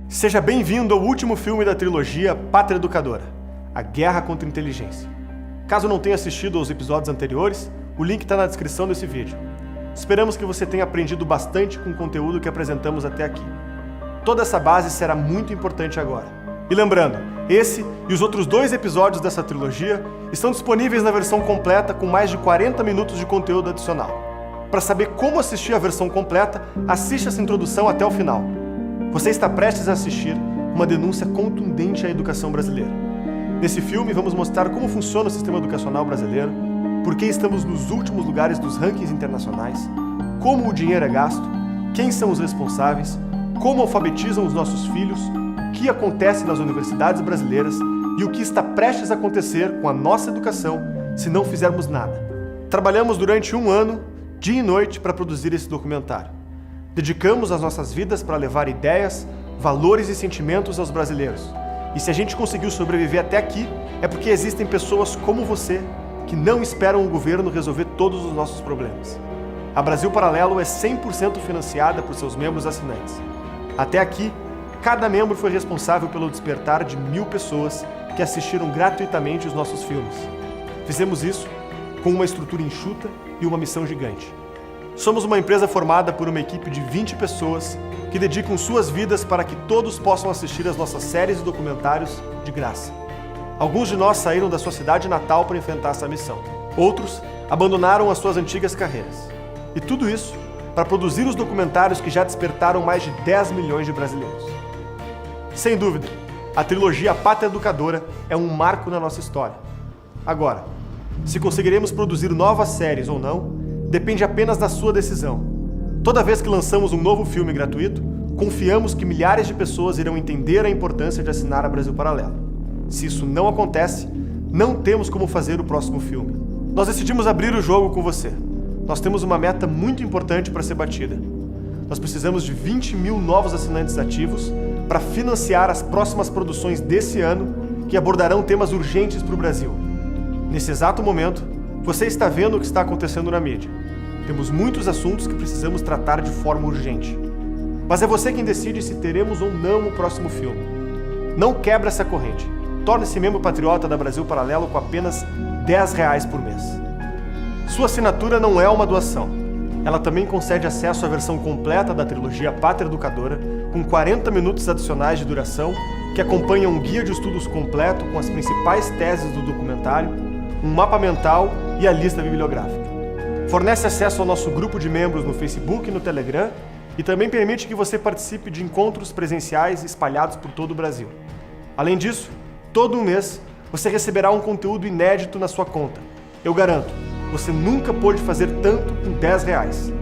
Seja bem-vindo ao último filme da trilogia Pátria Educadora, A Guerra contra a Inteligência. Caso não tenha assistido aos episódios anteriores, o link está na descrição desse vídeo. Esperamos que você tenha aprendido bastante com o conteúdo que apresentamos até aqui. Toda essa base será muito importante agora. E lembrando, esse e os outros 2 episódios dessa trilogia estão disponíveis na versão completa com mais de 40 minutos de conteúdo adicional. Para saber como assistir a versão completa, assista essa introdução até o final. Você está prestes a assistir uma denúncia contundente à educação brasileira. Nesse filme, vamos mostrar como funciona o sistema educacional brasileiro, por que estamos nos últimos lugares dos rankings internacionais, como o dinheiro é gasto, quem são os responsáveis, como alfabetizam os nossos filhos, o que acontece nas universidades brasileiras e o que está prestes a acontecer com a nossa educação se não fizermos nada. Trabalhamos durante 1 ano, dia e noite, para produzir esse documentário. Dedicamos as nossas vidas para levar ideias, valores e sentimentos aos brasileiros. E se a gente conseguiu sobreviver até aqui, é porque existem pessoas como você que não esperam o governo resolver todos os nossos problemas. A Brasil Paralelo é 100% financiada por seus membros assinantes. Até aqui, cada membro foi responsável pelo despertar de 1000 pessoas que assistiram gratuitamente os nossos filmes. Fizemos isso com uma estrutura enxuta e uma missão gigante. Somos uma empresa formada por uma equipe de 20 pessoas que dedicam suas vidas para que todos possam assistir as nossas séries e documentários de graça. Alguns de nós saíram da sua cidade natal para enfrentar essa missão. Outros abandonaram as suas antigas carreiras. E tudo isso para produzir os documentários que já despertaram mais de 10 milhões de brasileiros. Sem dúvida, a trilogia Pátria Educadora é um marco na nossa história. Agora, se conseguiremos produzir novas séries ou não, depende apenas da sua decisão. Toda vez que lançamos um novo filme gratuito, confiamos que milhares de pessoas irão entender a importância de assinar a Brasil Paralelo. Se isso não acontece, não temos como fazer o próximo filme. Nós decidimos abrir o jogo com você. Nós temos uma meta muito importante para ser batida. Nós precisamos de 20.000 novos assinantes ativos para financiar as próximas produções desse ano que abordarão temas urgentes para o Brasil. Nesse exato momento, você está vendo o que está acontecendo na mídia. Temos muitos assuntos que precisamos tratar de forma urgente. Mas é você quem decide se teremos ou não o próximo filme. Não quebre essa corrente. Torne-se membro patriota da Brasil Paralelo com apenas R$10 por mês. Sua assinatura não é uma doação. Ela também concede acesso à versão completa da trilogia Pátria Educadora, com 40 minutos adicionais de duração, que acompanha um guia de estudos completo com as principais teses do documentário, um mapa mental e a lista bibliográfica. Fornece acesso ao nosso grupo de membros no Facebook e no Telegram e também permite que você participe de encontros presenciais espalhados por todo o Brasil. Além disso, todo mês você receberá um conteúdo inédito na sua conta. Eu garanto, você nunca pôde fazer tanto com R$10.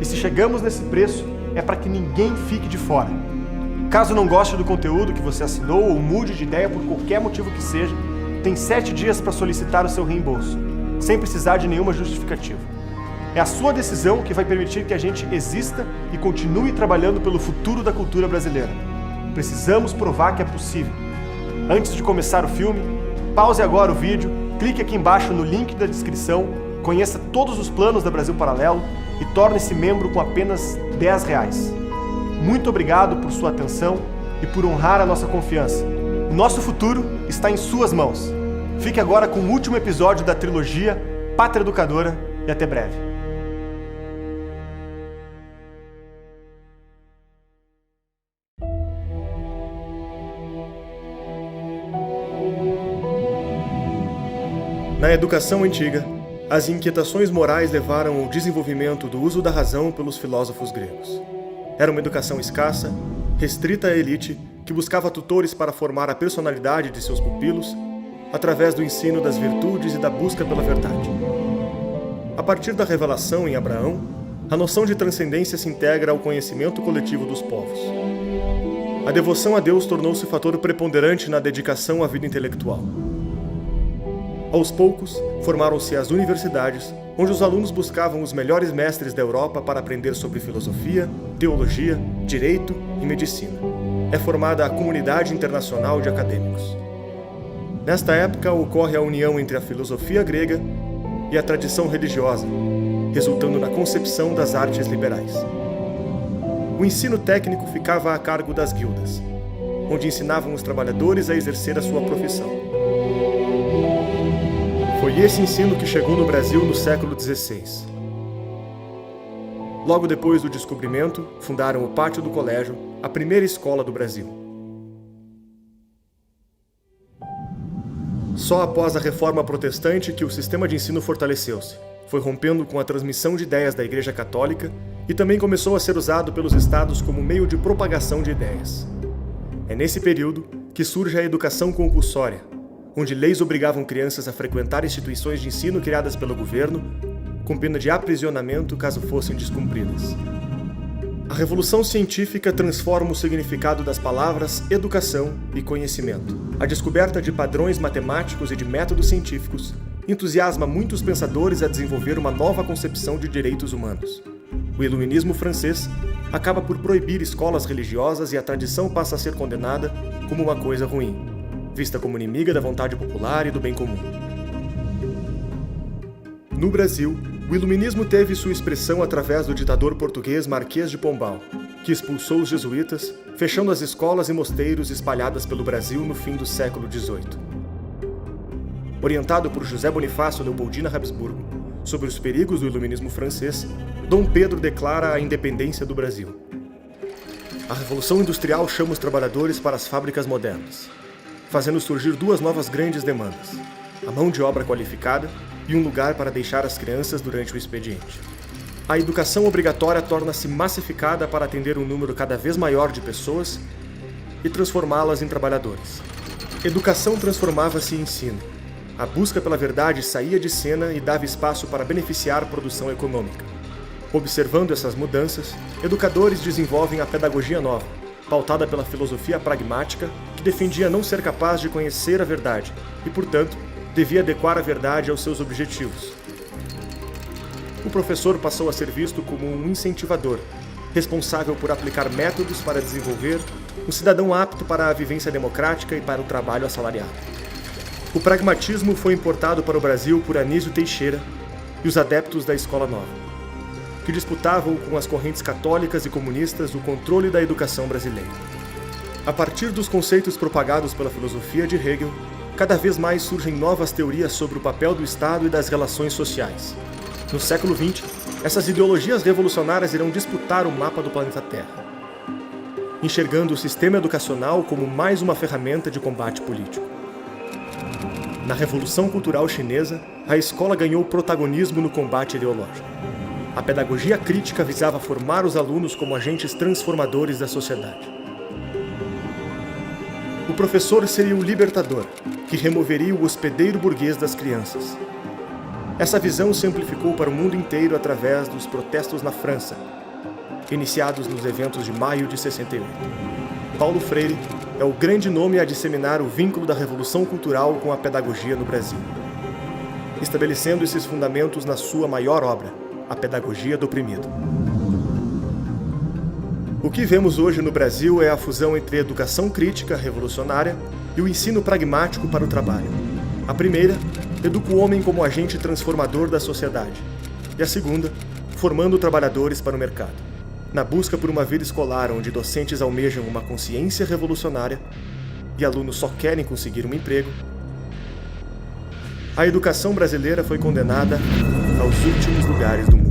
E se chegamos nesse preço, é para que ninguém fique de fora. Caso não goste do conteúdo que você assinou ou mude de ideia por qualquer motivo que seja, tem 7 dias para solicitar o seu reembolso, sem precisar de nenhuma justificativa. É a sua decisão que vai permitir que a gente exista e continue trabalhando pelo futuro da cultura brasileira. Precisamos provar que é possível. Antes de começar o filme, pause agora o vídeo, clique aqui embaixo no link da descrição, conheça todos os planos da Brasil Paralelo e torne-se membro com apenas R$10. Muito obrigado por sua atenção e por honrar a nossa confiança. O nosso futuro está em suas mãos. Fique agora com o último episódio da trilogia Pátria Educadora e até breve. Na educação antiga, as inquietações morais levaram ao desenvolvimento do uso da razão pelos filósofos gregos. Era uma educação escassa, restrita à elite, que buscava tutores para formar a personalidade de seus pupilos através do ensino das virtudes e da busca pela verdade. A partir da revelação em Abraão, a noção de transcendência se integra ao conhecimento coletivo dos povos. A devoção a Deus tornou-se fator preponderante na dedicação à vida intelectual. Aos poucos, formaram-se as universidades, onde os alunos buscavam os melhores mestres da Europa para aprender sobre filosofia, teologia, direito e medicina. É formada a Comunidade Internacional de Acadêmicos. Nesta época ocorre a união entre a filosofia grega e a tradição religiosa, resultando na concepção das artes liberais. O ensino técnico ficava a cargo das guildas. onde ensinavam os trabalhadores a exercer a sua profissão. Foi esse ensino que chegou no Brasil no século XVI. Logo depois do descobrimento, fundaram o Pátio do Colégio, a primeira escola do Brasil. Só após a Reforma Protestante que o sistema de ensino fortaleceu-se, foi rompendo com a transmissão de ideias da Igreja Católica e também começou a ser usado pelos estados como meio de propagação de ideias. É nesse período que surge a educação compulsória, onde leis obrigavam crianças a frequentar instituições de ensino criadas pelo governo, com pena de aprisionamento caso fossem descumpridas. A Revolução Científica transforma o significado das palavras educação e conhecimento. A descoberta de padrões matemáticos e de métodos científicos entusiasma muitos pensadores a desenvolver uma nova concepção de direitos humanos. O Iluminismo francês acaba por proibir escolas religiosas e a tradição passa a ser condenada como uma coisa ruim, vista como inimiga da vontade popular e do bem comum. No Brasil, o Iluminismo teve sua expressão através do ditador português Marquês de Pombal, que expulsou os jesuítas, fechando as escolas e mosteiros espalhadas pelo Brasil no fim do século XVIII. Orientado por José Bonifácio Leopoldina Habsburgo sobre os perigos do Iluminismo francês, Dom Pedro declara a independência do Brasil. A Revolução Industrial chama os trabalhadores para as fábricas modernas, fazendo surgir duas novas grandes demandas: a mão de obra qualificada e um lugar para deixar as crianças durante o expediente. A educação obrigatória torna-se massificada para atender um número cada vez maior de pessoas e transformá-las em trabalhadores. Educação transformava-se em ensino. A busca pela verdade saía de cena e dava espaço para beneficiar a produção econômica. Observando essas mudanças, educadores desenvolvem a pedagogia nova, pautada pela filosofia pragmática, que defendia não ser capaz de conhecer a verdade e, portanto, devia adequar a verdade aos seus objetivos. O professor passou a ser visto como um incentivador, responsável por aplicar métodos para desenvolver um cidadão apto para a vivência democrática e para o trabalho assalariado. O pragmatismo foi importado para o Brasil por Anísio Teixeira e os adeptos da Escola Nova, que disputavam com as correntes católicas e comunistas o controle da educação brasileira. A partir dos conceitos propagados pela filosofia de Hegel, cada vez mais surgem novas teorias sobre o papel do Estado e das relações sociais. No século XX, essas ideologias revolucionárias irão disputar o mapa do planeta Terra, enxergando o sistema educacional como mais uma ferramenta de combate político. Na Revolução Cultural Chinesa, a escola ganhou protagonismo no combate ideológico. A pedagogia crítica visava formar os alunos como agentes transformadores da sociedade. O professor seria o libertador, que removeria o hospedeiro burguês das crianças. Essa visão se amplificou para o mundo inteiro através dos protestos na França, iniciados nos eventos de maio de 68. Paulo Freire é o grande nome a disseminar o vínculo da Revolução Cultural com a pedagogia no Brasil, estabelecendo esses fundamentos na sua maior obra, A Pedagogia do Oprimido. O que vemos hoje no Brasil é a fusão entre a educação crítica revolucionária e o ensino pragmático para o trabalho. A primeira educa o homem como agente transformador da sociedade, e a segunda, formando trabalhadores para o mercado. Na busca por uma vida escolar onde docentes almejam uma consciência revolucionária e alunos só querem conseguir um emprego, a educação brasileira foi condenada aos últimos lugares do mundo.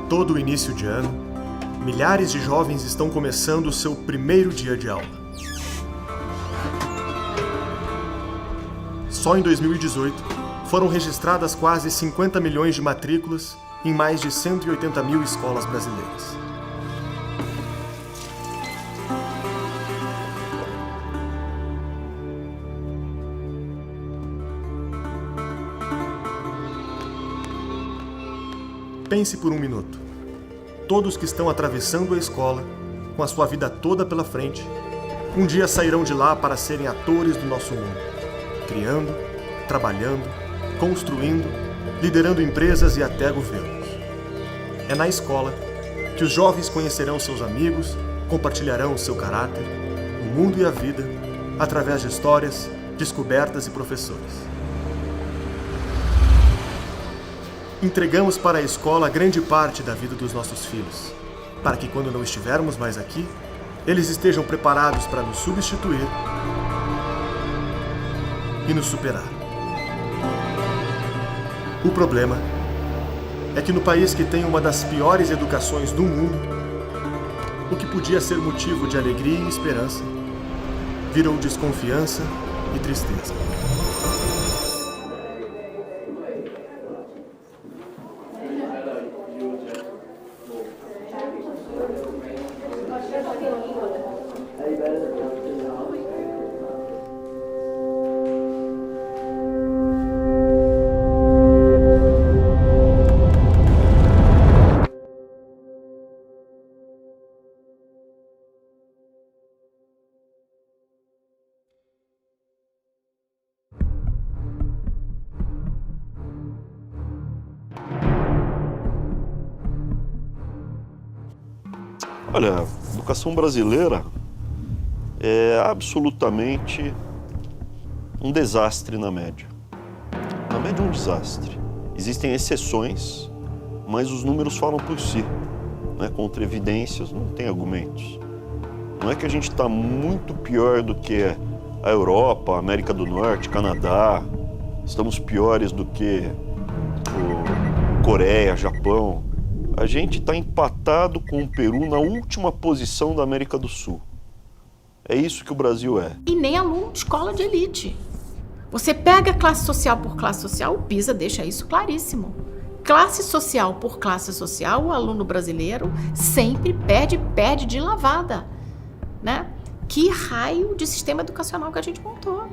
Todo início de ano, milhares de jovens estão começando o seu primeiro dia de aula. Só em 2018, foram registradas quase 50 milhões de matrículas em mais de 180 mil escolas brasileiras. Pense por um minuto. Todos que estão atravessando a escola, com a sua vida toda pela frente, um dia sairão de lá para serem atores do nosso mundo, criando, trabalhando, construindo, liderando empresas e até governos. É na escola que os jovens conhecerão seus amigos, compartilharão seu caráter, o mundo e a vida, através de histórias, descobertas e professores. Entregamos para a escola grande parte da vida dos nossos filhos, para que quando não estivermos mais aqui, eles estejam preparados para nos substituir e nos superar. O problema é que no país que tem uma das piores educações do mundo, o que podia ser motivo de alegria e esperança, virou desconfiança e tristeza. Olha, a educação brasileira é absolutamente um desastre na média. Na média é um desastre. Existem exceções, mas os números falam por si. Né? Contra evidências, não tem argumentos. Não é que a gente está muito pior do que a Europa, a América do Norte, Canadá. Estamos piores do que Coreia, Japão. A gente está empatado com o Peru na última posição da América do Sul. É isso que o Brasil é. E nem aluno de escola de elite. Você pega classe social por classe social, o PISA deixa isso claríssimo. Classe social por classe social, o aluno brasileiro sempre perde de lavada, né? Que raio de sistema educacional que a gente montou?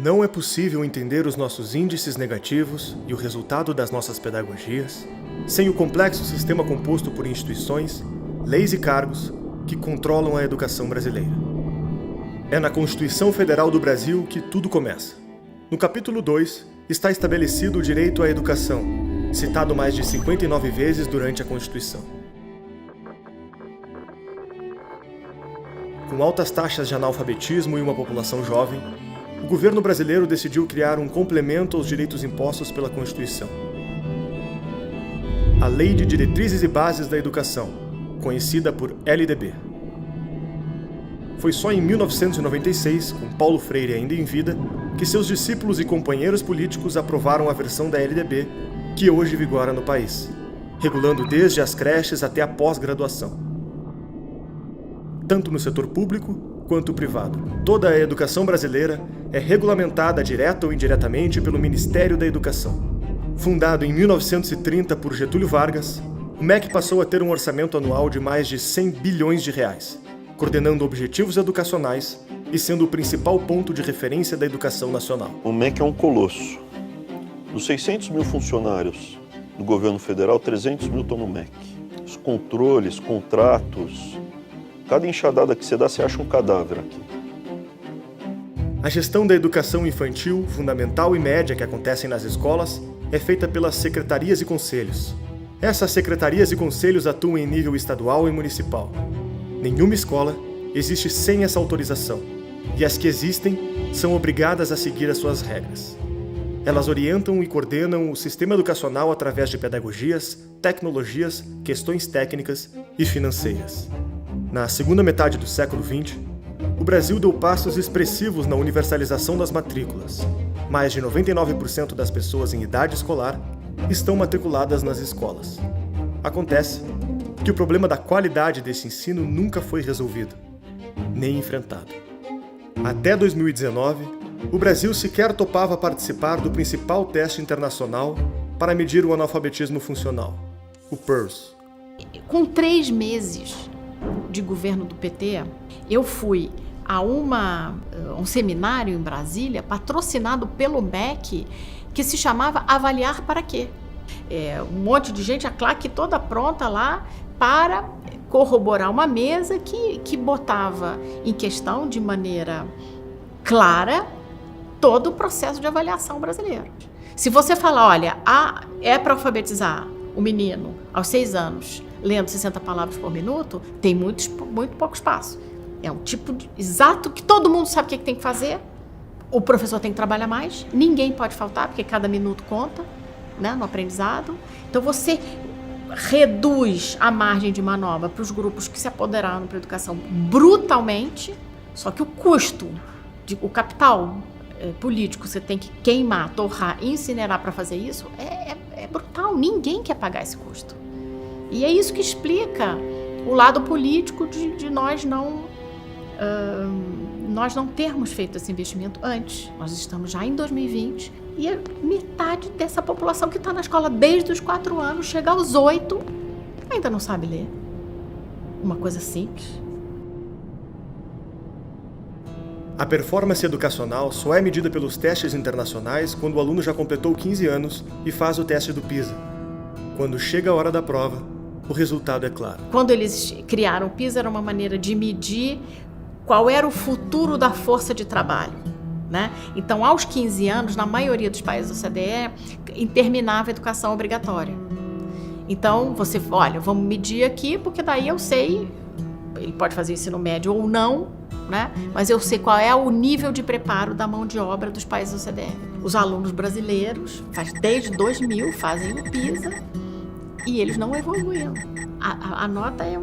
Não é possível entender os nossos índices negativos e o resultado das nossas pedagogias sem o complexo sistema composto por instituições, leis e cargos que controlam a educação brasileira. É na Constituição Federal do Brasil que tudo começa. No capítulo 2, está estabelecido o direito à educação, citado mais de 59 vezes durante a Constituição. Com altas taxas de analfabetismo e uma população jovem, o governo brasileiro decidiu criar um complemento aos direitos impostos pela Constituição. A Lei de Diretrizes e Bases da Educação, conhecida por LDB. Foi só em 1996, com Paulo Freire ainda em vida, que seus discípulos e companheiros políticos aprovaram a versão da LDB que hoje vigora no país, regulando desde as creches até a pós-graduação. Tanto no setor público quanto privado. Toda a educação brasileira é regulamentada direta ou indiretamente pelo Ministério da Educação. Fundado em 1930 por Getúlio Vargas, o MEC passou a ter um orçamento anual de mais de 100 bilhões de reais, coordenando objetivos educacionais e sendo o principal ponto de referência da educação nacional. O MEC é um colosso. Dos 600 mil funcionários do governo federal, 300 mil estão no MEC. Os controles, contratos, cada enxadada que você dá, você acha um cadáver aqui. A gestão da educação infantil, fundamental e média que acontecem nas escolas é feita pelas secretarias e conselhos. Essas secretarias e conselhos atuam em nível estadual e municipal. Nenhuma escola existe sem essa autorização, e as que existem são obrigadas a seguir as suas regras. Elas orientam e coordenam o sistema educacional através de pedagogias, tecnologias, questões técnicas e financeiras. Na segunda metade do século XX, o Brasil deu passos expressivos na universalização das matrículas. Mais de 99% das pessoas em idade escolar estão matriculadas nas escolas. Acontece que o problema da qualidade desse ensino nunca foi resolvido, nem enfrentado. Até 2019, o Brasil sequer topava participar do principal teste internacional para medir o analfabetismo funcional, o PIRLS. Com 3 meses de governo do PT, eu fui a um seminário em Brasília, patrocinado pelo MEC, que se chamava Avaliar para Quê? Um monte de gente, a claque toda pronta lá para corroborar uma mesa que botava em questão de maneira clara todo o processo de avaliação brasileiro. Se você falar, olha, é para alfabetizar o menino aos 6 anos, lendo 60 palavras por minuto, tem muito pouco espaço. É um tipo exato que todo mundo sabe o que tem que fazer. O professor tem que trabalhar mais, ninguém pode faltar, porque cada minuto conta, né, no aprendizado. Então você reduz a margem de manobra para os grupos que se apoderaram para a educação brutalmente, só que o custo, o capital político você tem que queimar, torrar, incinerar para fazer isso, é brutal, ninguém quer pagar esse custo. E é isso que explica o lado político de nós não termos feito esse investimento antes. Nós estamos já em 2020 e metade dessa população que está na escola desde os 4 anos, chega aos 8, ainda não sabe ler. Uma coisa simples. A performance educacional só é medida pelos testes internacionais quando o aluno já completou 15 anos e faz o teste do PISA. Quando chega a hora da prova, o resultado é claro. Quando eles criaram o PISA, era uma maneira de medir qual era o futuro da força de trabalho, né? Então, aos 15 anos, na maioria dos países da OCDE, terminava a educação obrigatória. Então, você, olha, vamos medir aqui, porque daí eu sei, ele pode fazer ensino médio ou não, né? Mas eu sei qual é o nível de preparo da mão de obra dos países da OCDE. Os alunos brasileiros, desde 2000, fazem o PISA e eles não evoluíam. A nota é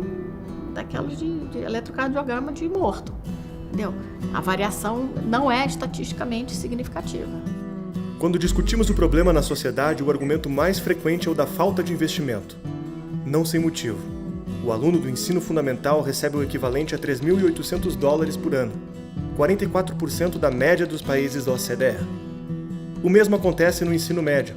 daquelas de eletrocardiograma de morto, entendeu? A variação não é estatisticamente significativa. Quando discutimos o problema na sociedade, o argumento mais frequente é o da falta de investimento. Não sem motivo. O aluno do ensino fundamental recebe o equivalente a $3.800 por ano, 44% da média dos países da OCDE. O mesmo acontece no ensino médio.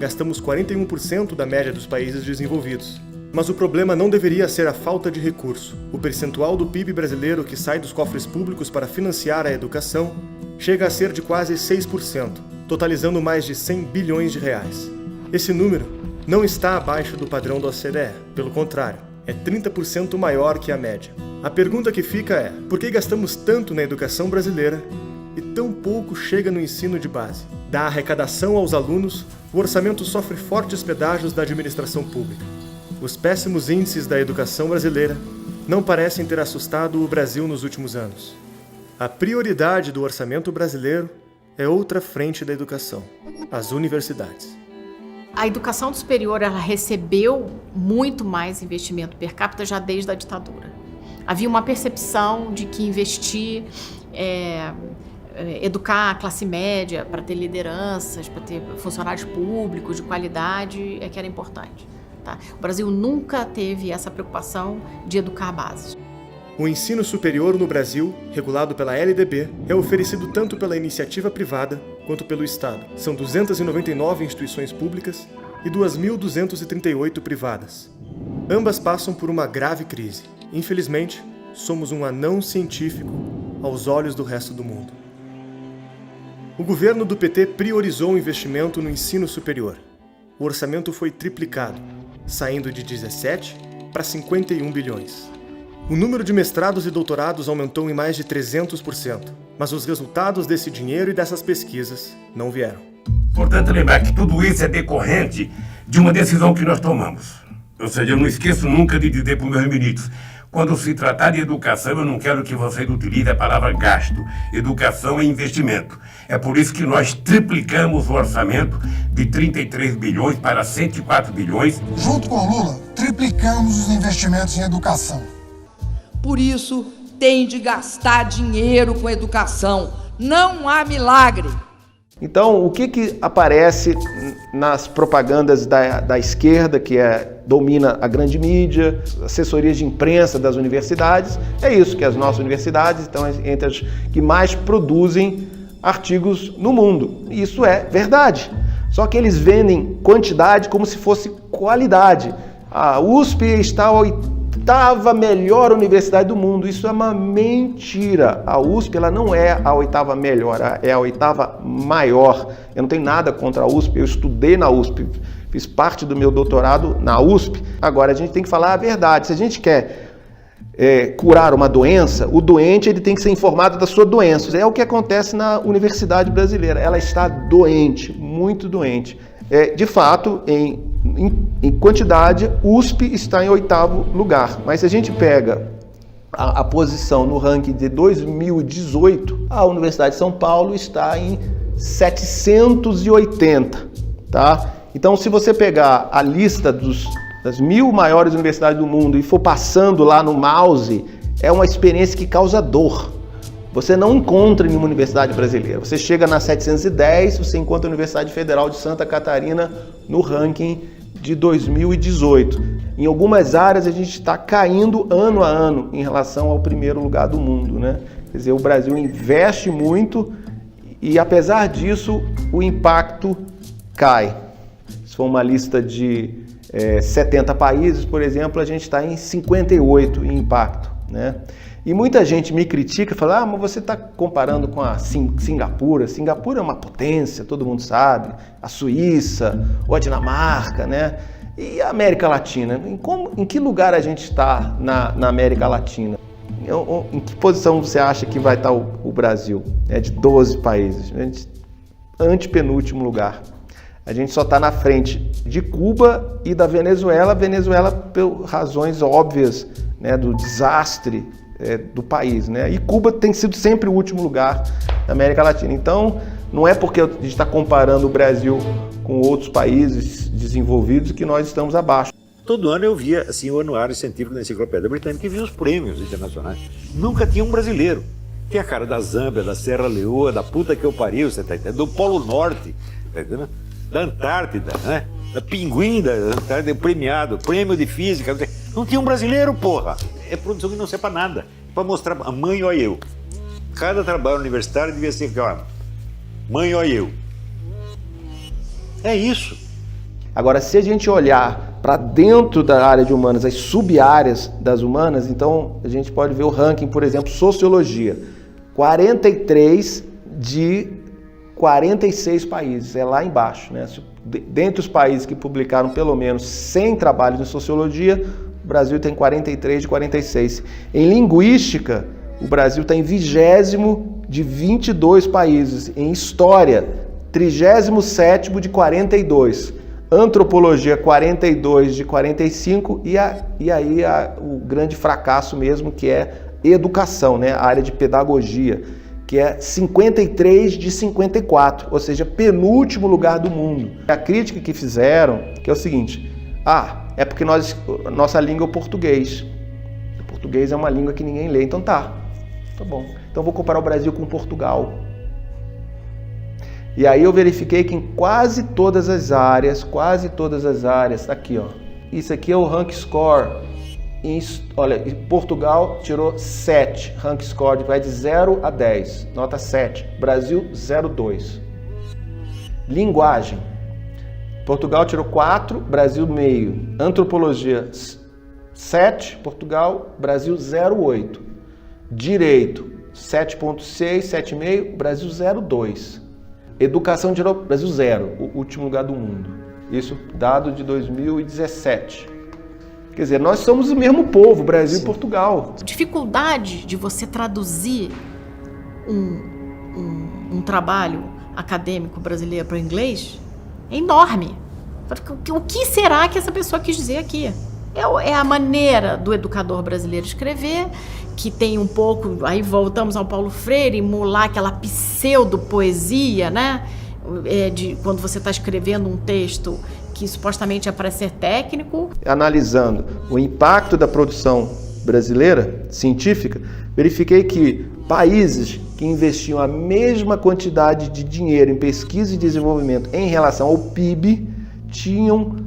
Gastamos 41% da média dos países desenvolvidos. Mas o problema não deveria ser a falta de recurso. O percentual do PIB brasileiro que sai dos cofres públicos para financiar a educação chega a ser de quase 6%, totalizando mais de 100 bilhões de reais. Esse número não está abaixo do padrão da OCDE, pelo contrário, é 30% maior que a média. A pergunta que fica é, por que gastamos tanto na educação brasileira e tão pouco chega no ensino de base? Da arrecadação aos alunos, o orçamento sofre fortes pedágios da administração pública. Os péssimos índices da educação brasileira não parecem ter assustado o Brasil nos últimos anos. A prioridade do orçamento brasileiro é outra frente da educação, as universidades. A educação superior ela recebeu muito mais investimento per capita já desde a ditadura. Havia uma percepção de que investir, educar a classe média para ter lideranças, para ter funcionários públicos de qualidade, que era importante. Tá? O Brasil nunca teve essa preocupação de educar a base. O ensino superior no Brasil, regulado pela LDB, é oferecido tanto pela iniciativa privada quanto pelo Estado. São 299 instituições públicas e 2.238 privadas. Ambas passam por uma grave crise. Infelizmente, somos um anão científico aos olhos do resto do mundo. O governo do PT priorizou o investimento no ensino superior. O orçamento foi triplicado, saindo de 17 para 51 bilhões. O número de mestrados e doutorados aumentou em mais de 300%, mas os resultados desse dinheiro e dessas pesquisas não vieram. Portanto, lembrar que tudo isso é decorrente de uma decisão que nós tomamos. Ou seja, eu não esqueço nunca de dizer para os meus ministros, quando se tratar de educação, eu não quero que vocês utilizem a palavra gasto. Educação é investimento. É por isso que nós triplicamos o orçamento de 33 bilhões para 104 bilhões. Junto com o Lula, triplicamos os investimentos em educação. Por isso, tem de gastar dinheiro com educação. Não há milagre. Então, o que aparece nas propagandas da esquerda, que domina a grande mídia, assessorias de imprensa das universidades? É isso, que as nossas universidades estão entre as que mais produzem artigos no mundo. Isso é verdade. Só que eles vendem quantidade como se fosse qualidade. A USP está a 8ª melhor universidade do mundo. Isso é uma mentira. A USP ela não é a 8ª melhor, é a 8ª maior. Eu não tenho nada contra a USP, eu estudei na USP, fiz parte do meu doutorado na USP. Agora, a gente tem que falar a verdade. Se a gente quer curar uma doença, o doente ele tem que ser informado da sua doença. É o que acontece na universidade brasileira. Ela está doente, muito doente. De fato, em quantidade, USP está em 8º lugar. Mas se a gente pega a posição no ranking de 2018, a Universidade de São Paulo está em 780, tá? Então, se você pegar a lista das 1000 maiores universidades do mundo e for passando lá no mouse, é uma experiência que causa dor. Você não encontra em nenhuma universidade brasileira. Você chega na 710, você encontra a Universidade Federal de Santa Catarina no ranking de 2018. Em algumas áreas a gente está caindo ano a ano em relação ao primeiro lugar do mundo, né? Quer dizer, o Brasil investe muito e apesar disso o impacto cai. Se for uma lista de 70 países, por exemplo, a gente está em 58 em impacto, né? E muita gente me critica e fala, mas você está comparando com a Singapura. Singapura é uma potência, todo mundo sabe. A Suíça, ou a Dinamarca, né? E a América Latina? Em que lugar a gente está na América Latina? Em que posição você acha que vai estar o Brasil? De 12 países. Antepenúltimo lugar. A gente só está na frente de Cuba e da Venezuela. Venezuela por razões óbvias, né, do desastre do país, né? E Cuba tem sido sempre o último lugar da América Latina. Então, não é porque a gente está comparando o Brasil com outros países desenvolvidos que nós estamos abaixo. Todo ano eu via assim, o anuário científico da Enciclopédia Britânica e via os prêmios internacionais. Nunca tinha um brasileiro. Tinha a cara da Zâmbia, da Serra Leoa, da puta que eu pariu, você tá entendendo? Do Polo Norte, tá entendendo? Da Antártida, né? Da Pinguim da Antártida, premiado, prêmio de física. Não tinha um brasileiro, porra. É produção que não serve pra nada. Pra mostrar a mãe, ó eu. Cada trabalho universitário devia ser, ó, mãe, ó eu. É isso. Agora, se a gente olhar para dentro da área de humanas, as sub-áreas das humanas, então a gente pode ver o ranking, por exemplo, sociologia. 43 de 46 países, é lá embaixo, né? Dentre os países que publicaram pelo menos 100 trabalhos em sociologia, o Brasil tem 43 de 46. Em linguística, o Brasil está em 20º de 22 países. Em história, 37º de 42. Antropologia, 42 de 45. E aí o grande fracasso mesmo, que é educação, né? A área de pedagogia, que é 53 de 54, ou seja, penúltimo lugar do mundo. A crítica que fizeram, que é o seguinte, é porque nossa língua é o português. O português é uma língua que ninguém lê, então tá bom. Então vou comparar o Brasil com Portugal. E aí eu verifiquei que em quase todas as áreas, tá aqui, ó. Isso aqui é o rank score. Olha, Portugal tirou 7, rank score, vai de 0 a 10, nota 7. Brasil, 0,2. Linguagem. Portugal tirou 4, Brasil meio. Antropologia, 7, Portugal, Brasil 0,8. Direito, 7,6, 7,5, Brasil 0,2. Educação tirou Brasil 0, o último lugar do mundo. Isso dado de 2017. Quer dizer, nós somos o mesmo povo, Brasil e Portugal. A dificuldade de você traduzir um trabalho acadêmico brasileiro para o inglês é enorme. O que será que essa pessoa quis dizer aqui? É a maneira do educador brasileiro escrever, que tem um pouco, aí voltamos ao Paulo Freire, emular aquela pseudo-poesia, né? Quando você está escrevendo um texto que supostamente é para ser técnico. Analisando o impacto da produção brasileira, científica, verifiquei que países que investiam a mesma quantidade de dinheiro em pesquisa e desenvolvimento em relação ao PIB tinham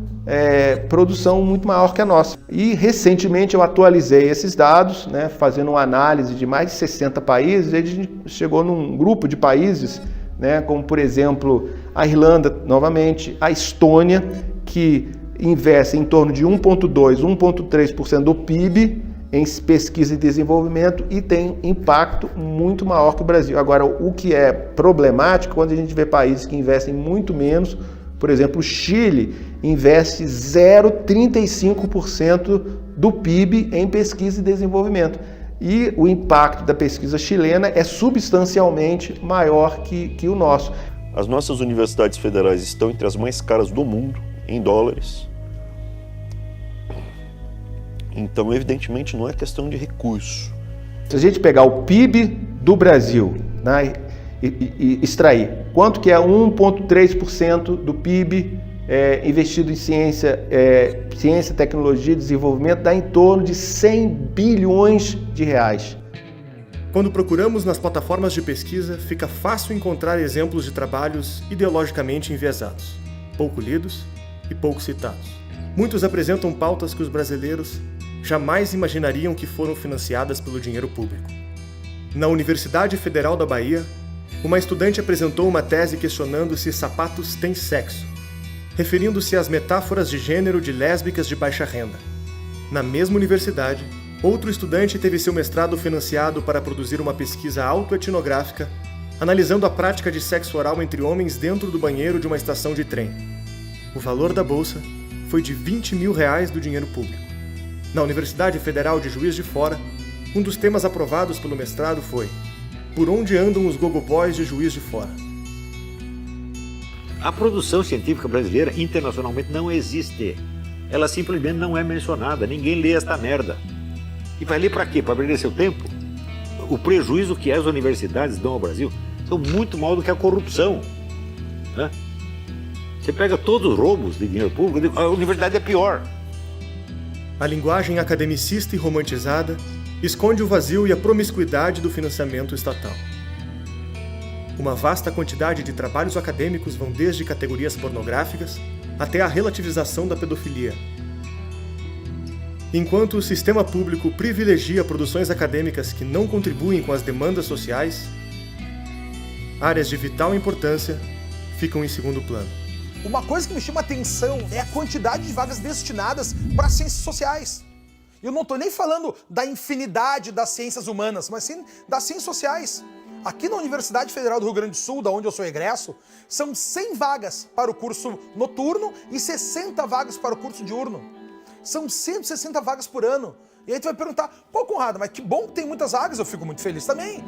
produção muito maior que a nossa. E recentemente eu atualizei esses dados, né, fazendo uma análise de mais de 60 países, e a gente chegou num grupo de países, né, como por exemplo a Irlanda, novamente, a Estônia, que investe em torno de 1,2%, 1,3% do PIB em pesquisa e desenvolvimento e tem impacto muito maior que o Brasil. Agora, o que é problemático quando a gente vê países que investem muito menos, por exemplo, o Chile investe 0,35% do PIB em pesquisa e desenvolvimento. E o impacto da pesquisa chilena é substancialmente maior que o nosso. As nossas universidades federais estão entre as mais caras do mundo, em dólares. Então, evidentemente, não é questão de recurso. Se a gente pegar o PIB do Brasil, né, e extrair quanto que é 1,3% do PIB investido em ciência, tecnologia e desenvolvimento, dá em torno de 100 bilhões de reais. Quando procuramos nas plataformas de pesquisa, fica fácil encontrar exemplos de trabalhos ideologicamente enviesados, pouco lidos e pouco citados. Muitos apresentam pautas que os brasileiros jamais imaginariam que foram financiadas pelo dinheiro público. Na Universidade Federal da Bahia, uma estudante apresentou uma tese questionando se sapatos têm sexo, referindo-se às metáforas de gênero de lésbicas de baixa renda. Na mesma universidade, outro estudante teve seu mestrado financiado para produzir uma pesquisa autoetnográfica analisando a prática de sexo oral entre homens dentro do banheiro de uma estação de trem. O valor da bolsa foi de R$20 mil do dinheiro público. Na Universidade Federal de Juiz de Fora, um dos temas aprovados pelo mestrado foi Por onde andam os gogoboys de Juiz de Fora? A produção científica brasileira internacionalmente não existe. Ela simplesmente não é mencionada. Ninguém lê esta merda. E vai ler para quê? Para perder seu tempo? O prejuízo que as universidades dão ao Brasil são muito maior do que a corrupção, né? Você pega todos os roubos de dinheiro público, a universidade é pior. A linguagem academicista e romantizada esconde o vazio e a promiscuidade do financiamento estatal. Uma vasta quantidade de trabalhos acadêmicos vão desde categorias pornográficas até a relativização da pedofilia. Enquanto o sistema público privilegia produções acadêmicas que não contribuem com as demandas sociais, áreas de vital importância ficam em segundo plano. Uma coisa que me chama a atenção é a quantidade de vagas destinadas para ciências sociais. Eu não estou nem falando da infinidade das ciências humanas, mas sim das ciências sociais. Aqui na Universidade Federal do Rio Grande do Sul, da onde eu sou egresso, são 100 vagas para o curso noturno e 60 vagas para o curso diurno. São 160 vagas por ano. E aí tu vai perguntar, pô, Conrado, mas que bom que tem muitas vagas, eu fico muito feliz também.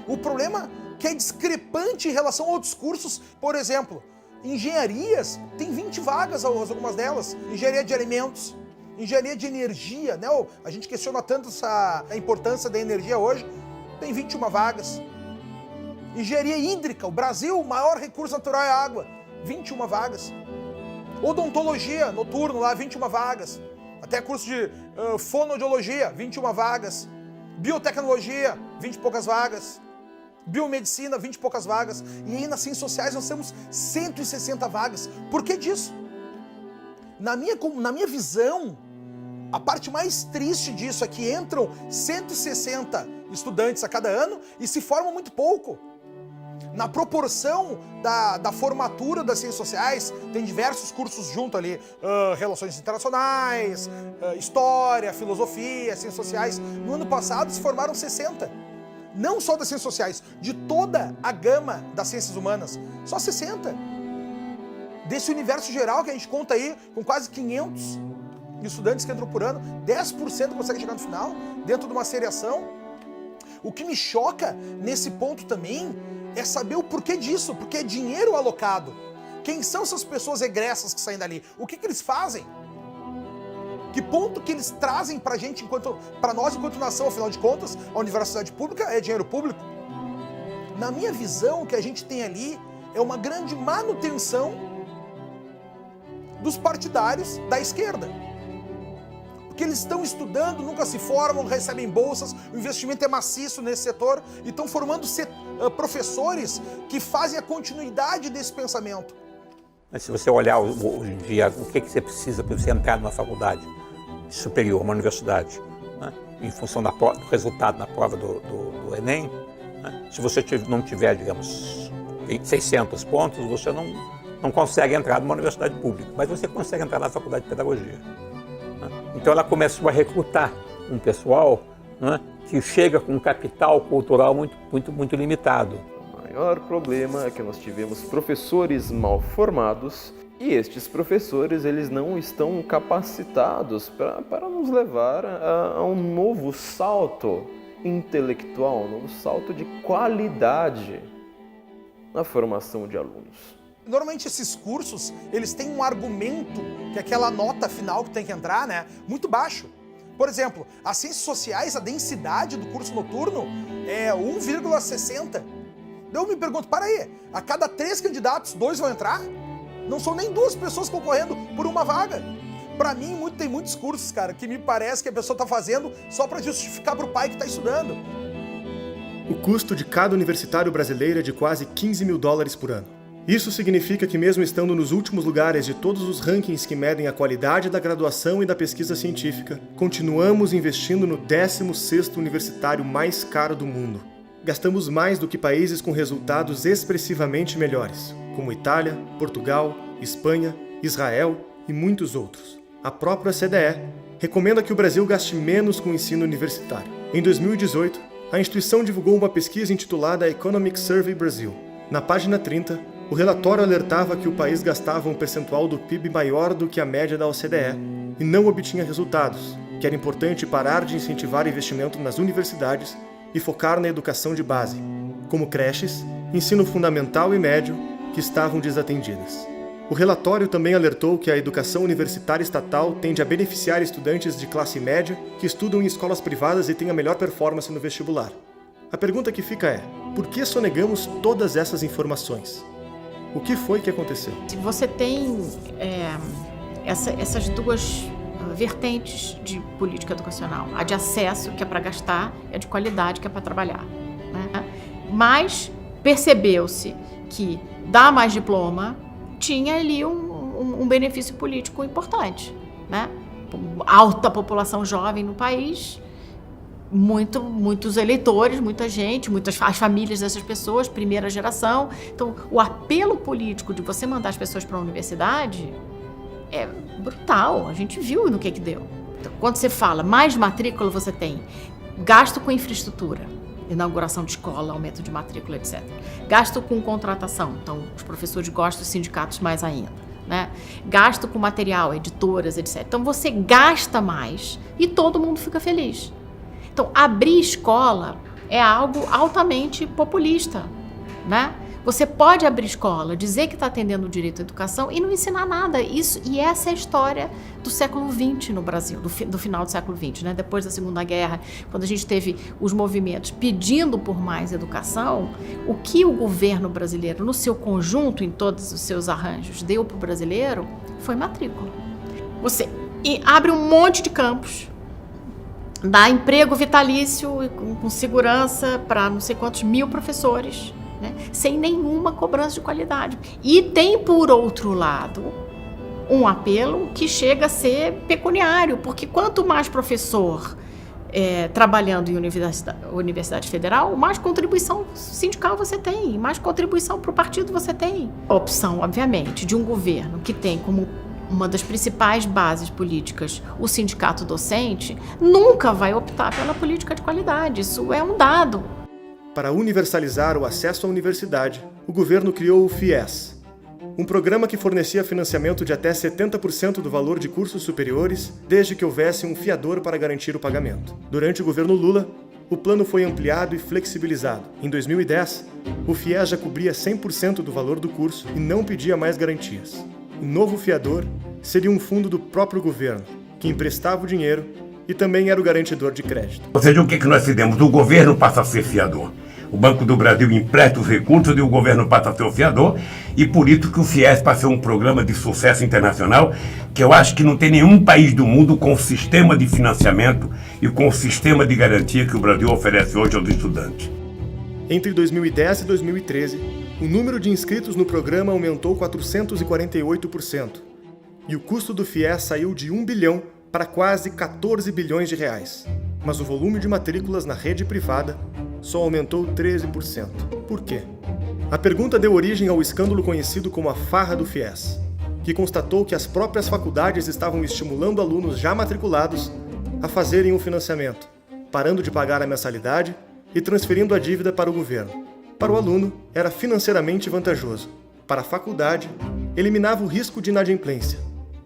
O problema é que é discrepante em relação a outros cursos. Por exemplo, engenharias, tem 20 vagas, algumas delas. Engenharia de alimentos, engenharia de energia, né? A gente questiona tanto a importância da energia hoje, tem 21 vagas. Engenharia hídrica, o Brasil, o maior recurso natural é a água, 21 vagas. Odontologia, noturno lá, 21 vagas. Até curso de fonoaudiologia, 21 vagas. Biotecnologia, 20 e poucas vagas. Biomedicina, 20 e poucas vagas. E aí nas ciências sociais nós temos 160 vagas. Por que disso? Na minha visão, a parte mais triste disso é que entram 160 estudantes a cada ano e se formam muito pouco. Na proporção da formatura das ciências sociais, tem diversos cursos junto ali, relações internacionais, história, filosofia, ciências sociais. No ano passado se formaram 60. Não só das ciências sociais, de toda a gama das ciências humanas, só 60. Desse universo geral que a gente conta aí, com quase 500 estudantes que entram por ano, 10% conseguem chegar no final, dentro de uma seriação. O que me choca nesse ponto também é saber o porquê disso, porque é dinheiro alocado. Quem são essas pessoas egressas que saem dali? O que eles fazem? Que ponto que eles trazem pra gente, pra nós enquanto nação? Afinal de contas, a universidade pública é dinheiro público. Na minha visão, o que a gente tem ali é uma grande manutenção dos partidários da esquerda. Porque porque eles estão estudando, nunca se formam, recebem bolsas, o investimento é maciço nesse setor e estão formando professores que fazem a continuidade desse pensamento. Mas se você olhar hoje em dia, o que você precisa para você entrar numa faculdade superior, uma universidade, né? Em função do resultado na prova do Enem, né? Se você não tiver, digamos, 600 pontos, você não consegue entrar numa universidade pública, mas você consegue entrar na faculdade de pedagogia. Né? Então ela começou a recrutar um pessoal, né, que chega com um capital cultural muito limitado. O maior problema é que nós tivemos professores mal formados e estes professores eles não estão capacitados para nos levar a um novo salto intelectual, um novo salto de qualidade na formação de alunos. Normalmente esses cursos, eles têm um argumento, que é aquela nota final que tem que entrar, né, muito baixo. Por exemplo, as ciências sociais, a densidade do curso noturno é 1,60. Eu me pergunto, para aí, a cada 3 candidatos, 2 vão entrar? Não são nem 2 pessoas concorrendo por uma vaga. Para mim, tem muitos cursos, cara, que me parece que a pessoa está fazendo só para justificar para o pai que está estudando. O custo de cada universitário brasileiro é de quase $15 mil por ano. Isso significa que, mesmo estando nos últimos lugares de todos os rankings que medem a qualidade da graduação e da pesquisa científica, continuamos investindo no 16º universitário mais caro do mundo. Gastamos mais do que países com resultados expressivamente melhores, como Itália, Portugal, Espanha, Israel e muitos outros. A própria CDE recomenda que o Brasil gaste menos com o ensino universitário. Em 2018, a instituição divulgou uma pesquisa intitulada Economic Survey Brasil. Na página 30, o relatório alertava que o país gastava um percentual do PIB maior do que a média da OCDE e não obtinha resultados, que era importante parar de incentivar investimento nas universidades e focar na educação de base, como creches, ensino fundamental e médio, que estavam desatendidas. O relatório também alertou que a educação universitária estatal tende a beneficiar estudantes de classe média que estudam em escolas privadas e têm a melhor performance no vestibular. A pergunta que fica é, por que sonegamos todas essas informações? O que foi que aconteceu? Você tem essas duas vertentes de política educacional. A de acesso, que é para gastar, e a de qualidade, que é para trabalhar. Né? Mas percebeu-se que dar mais diploma tinha ali um benefício político importante. Né? Alta população jovem no país, muitos eleitores, muita gente, as famílias dessas pessoas, primeira geração. Então, o apelo político de você mandar as pessoas para a universidade é brutal, a gente viu no que deu. Então, quando você fala mais matrícula, você tem gasto com infraestrutura, inauguração de escola, aumento de matrícula, etc. Gasto com contratação, então os professores gostam, os sindicatos mais ainda. Né? Gasto com material, editoras, etc. Então você gasta mais e todo mundo fica feliz. Então abrir escola é algo altamente populista, né? Você pode abrir escola, dizer que está atendendo o direito à educação e não ensinar nada. E essa é a história do século XX no Brasil, do final do século XX, né? Depois da Segunda Guerra, quando a gente teve os movimentos pedindo por mais educação, o que o governo brasileiro, no seu conjunto, em todos os seus arranjos, deu para o brasileiro foi matrícula. Você abre um monte de campos, dá emprego vitalício com segurança para não sei quantos mil professores, né? Sem nenhuma cobrança de qualidade. E tem, por outro lado, um apelo que chega a ser pecuniário, porque quanto mais professor trabalhando em universidade federal, mais contribuição sindical você tem, mais contribuição para o partido você tem. A opção, obviamente, de um governo que tem como uma das principais bases políticas o sindicato docente, nunca vai optar pela política de qualidade. Isso é um dado. Para universalizar o acesso à universidade, o governo criou o FIES, um programa que fornecia financiamento de até 70% do valor de cursos superiores, desde que houvesse um fiador para garantir o pagamento. Durante o governo Lula, o plano foi ampliado e flexibilizado. Em 2010, o FIES já cobria 100% do valor do curso e não pedia mais garantias. O novo fiador seria um fundo do próprio governo, que emprestava o dinheiro e também era o garantidor de crédito. Ou seja, o que nós fizemos? O governo passa a ser fiador. O Banco do Brasil empresta os recursos e o governo passa a ser o fiador, e por isso que o FIES passou um programa de sucesso internacional que eu acho que não tem nenhum país do mundo com o sistema de financiamento e com o sistema de garantia que o Brasil oferece hoje aos estudantes. Entre 2010 e 2013, o número de inscritos no programa aumentou 448%, e o custo do FIES saiu de 1 bilhão para quase 14 bilhões de reais. Mas o volume de matrículas na rede privada só aumentou 13%. Por quê? A pergunta deu origem ao escândalo conhecido como a farra do FIES, que constatou que as próprias faculdades estavam estimulando alunos já matriculados a fazerem um financiamento, parando de pagar a mensalidade e transferindo a dívida para o governo. Para o aluno, era financeiramente vantajoso. Para a faculdade, eliminava o risco de inadimplência.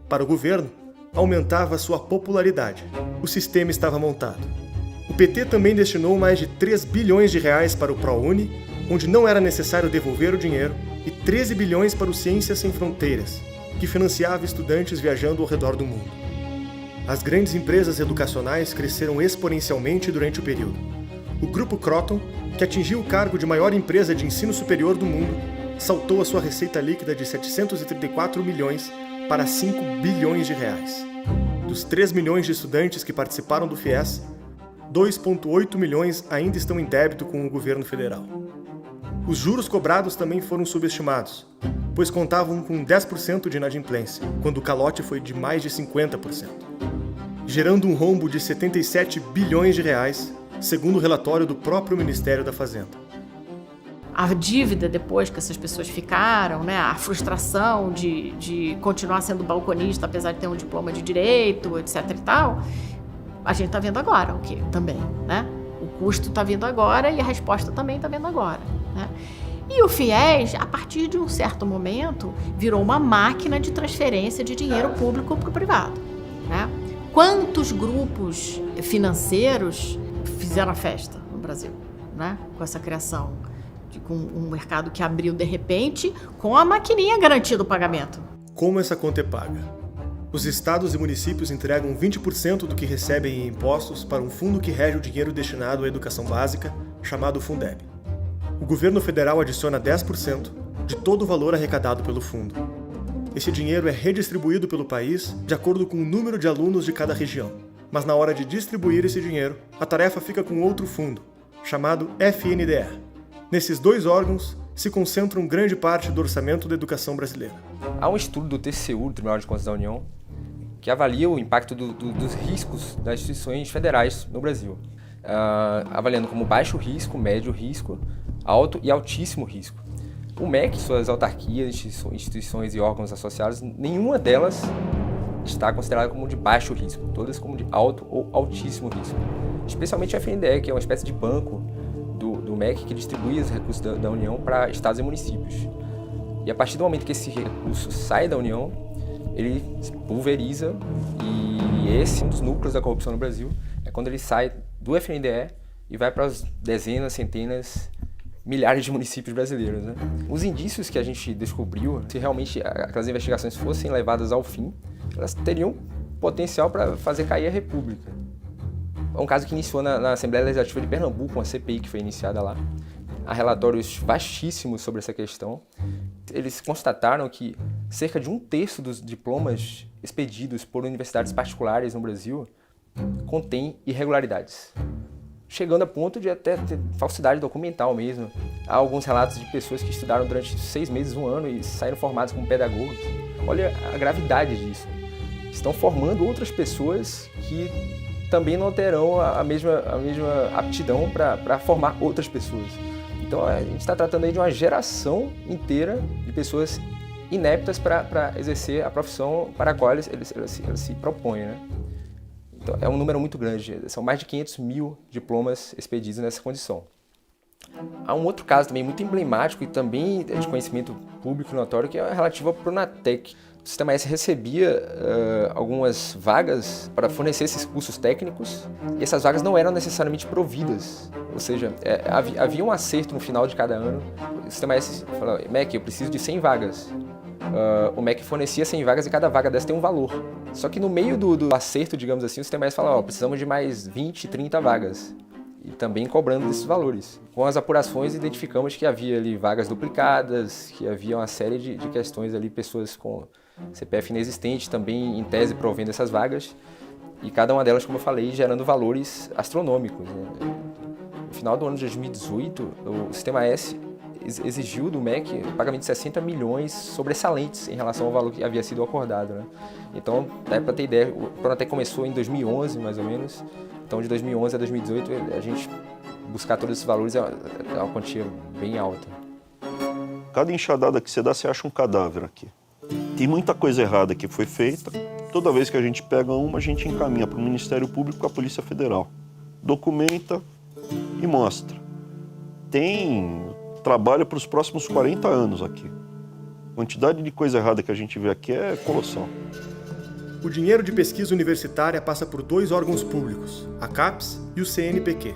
Para o governo, aumentava sua popularidade. O sistema estava montado. O PT também destinou mais de 3 bilhões de reais para o ProUni, onde não era necessário devolver o dinheiro, e 13 bilhões para o Ciências Sem Fronteiras, que financiava estudantes viajando ao redor do mundo. As grandes empresas educacionais cresceram exponencialmente durante o período. O Grupo Croton, que atingiu o cargo de maior empresa de ensino superior do mundo, saltou a sua receita líquida de 734 milhões para 5 bilhões de reais. Dos 3 milhões de estudantes que participaram do FIES, 2,8 milhões ainda estão em débito com o governo federal. Os juros cobrados também foram subestimados, pois contavam com 10% de inadimplência, quando o calote foi de mais de 50%, gerando um rombo de 77 bilhões de reais, segundo o relatório do próprio Ministério da Fazenda. A dívida depois que essas pessoas ficaram, né, a frustração de continuar sendo balconista, apesar de ter um diploma de direito, etc e tal, a gente está vendo agora o que também, né? O custo está vindo agora e a resposta também está vindo agora, né? E o FIES, a partir de um certo momento, virou uma máquina de transferência de dinheiro público para o privado, né? Quantos grupos financeiros fizeram a festa no Brasil, né? Com essa criação, com um mercado que abriu de repente, com a maquininha garantindo o pagamento. Como essa conta é paga? Os estados e municípios entregam 20% do que recebem em impostos para um fundo que rege o dinheiro destinado à educação básica, chamado Fundeb. O governo federal adiciona 10% de todo o valor arrecadado pelo fundo. Esse dinheiro é redistribuído pelo país de acordo com o número de alunos de cada região. Mas na hora de distribuir esse dinheiro, a tarefa fica com outro fundo, chamado FNDE. Nesses dois órgãos se concentram grande parte do orçamento da educação brasileira. Há um estudo do TCU, do Tribunal de Contas da União, que avalia o impacto dos riscos das instituições federais no Brasil, avaliando como baixo risco, médio risco, alto e altíssimo risco. O MEC, suas autarquias, instituições e órgãos associados, nenhuma delas está considerada como de baixo risco, todas como de alto ou altíssimo risco. Especialmente a FNDE, que é uma espécie de banco do MEC que distribui os recursos da União para estados e municípios. E a partir do momento que esse recurso sai da União, ele se pulveriza, e esse é um dos núcleos da corrupção no Brasil, é quando ele sai do FNDE e vai para as dezenas, centenas, milhares de municípios brasileiros, né? Os indícios que a gente descobriu, se realmente aquelas investigações fossem levadas ao fim, elas teriam potencial para fazer cair a República. É um caso que iniciou na Assembleia Legislativa de Pernambuco, uma CPI que foi iniciada lá. Há relatórios vastíssimos sobre essa questão. Eles constataram que cerca de 1/3 dos diplomas expedidos por universidades particulares no Brasil contém irregularidades, chegando a ponto de até ter falsidade documental mesmo. Há alguns relatos de pessoas que estudaram durante 6 meses, 1 ano e saíram formados como pedagogos. Olha a gravidade disso. Estão formando outras pessoas que também não terão a mesma aptidão para formar outras pessoas. Então a gente está tratando aí de uma geração inteira de pessoas ineptas para exercer a profissão para a qual eles se propõem, né? Então é um número muito grande, são mais de 500 mil diplomas expedidos nessa condição. Há um outro caso também muito emblemático e também de conhecimento público notório, que é relativo ao Pronatec. O Sistema S recebia algumas vagas para fornecer esses cursos técnicos, e essas vagas não eram necessariamente providas. Ou seja, havia um acerto no final de cada ano. O Sistema S falou: MEC, eu preciso de 100 vagas. O MEC fornecia 100 vagas e cada vaga dessa tem um valor. Só que no meio do acerto, digamos assim, o Sistema S fala: precisamos de mais 20, 30 vagas. e também cobrando desses valores. Com as apurações, identificamos que havia ali vagas duplicadas, que havia uma série de questões ali, pessoas com CPF inexistente também, em tese, provendo essas vagas, e cada uma delas, como eu falei, gerando valores astronômicos, né? No final do ano de 2018, o Sistema S exigiu do MEC o pagamento de 60 milhões sobressalentes em relação ao valor que havia sido acordado, né? Então, para ter ideia, o plano até começou em 2011, mais ou menos. Então, de 2011 a 2018, a gente buscar todos esses valores é uma quantia bem alta. Cada enxadada que você dá, você acha um cadáver aqui. Tem muita coisa errada que foi feita. Toda vez que a gente pega uma, a gente encaminha para o Ministério Público com a Polícia Federal. Documenta e mostra. Tem trabalho para os próximos 40 anos aqui. A quantidade de coisa errada que a gente vê aqui é colossal. O dinheiro de pesquisa universitária passa por 2 órgãos públicos, a CAPES e o CNPq.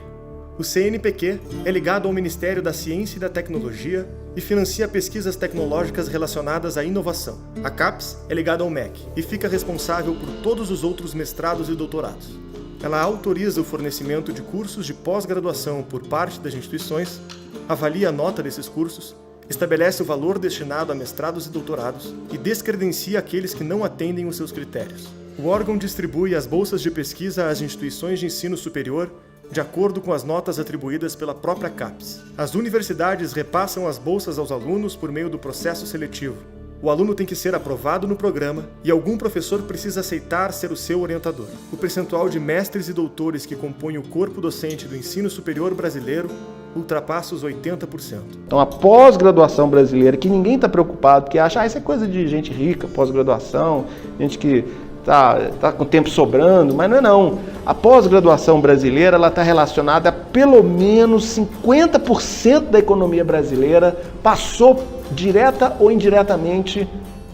O CNPq é ligado ao Ministério da Ciência e da Tecnologia e financia pesquisas tecnológicas relacionadas à inovação. A CAPES é ligada ao MEC e fica responsável por todos os outros mestrados e doutorados. Ela autoriza o fornecimento de cursos de pós-graduação por parte das instituições, avalia a nota desses cursos, estabelece o valor destinado a mestrados e doutorados e descredencia aqueles que não atendem os seus critérios. O órgão distribui as bolsas de pesquisa às instituições de ensino superior de acordo com as notas atribuídas pela própria CAPES. As universidades repassam as bolsas aos alunos por meio do processo seletivo. O aluno tem que ser aprovado no programa e algum professor precisa aceitar ser o seu orientador. O percentual de mestres e doutores que compõem o corpo docente do ensino superior brasileiro ultrapassa os 80%. Então a pós-graduação brasileira, que ninguém está preocupado, porque acha isso é coisa de gente rica, pós-graduação, gente que tá com tempo sobrando, mas não é não. A pós-graduação brasileira está relacionada a pelo menos 50% da economia brasileira passou direta ou indiretamente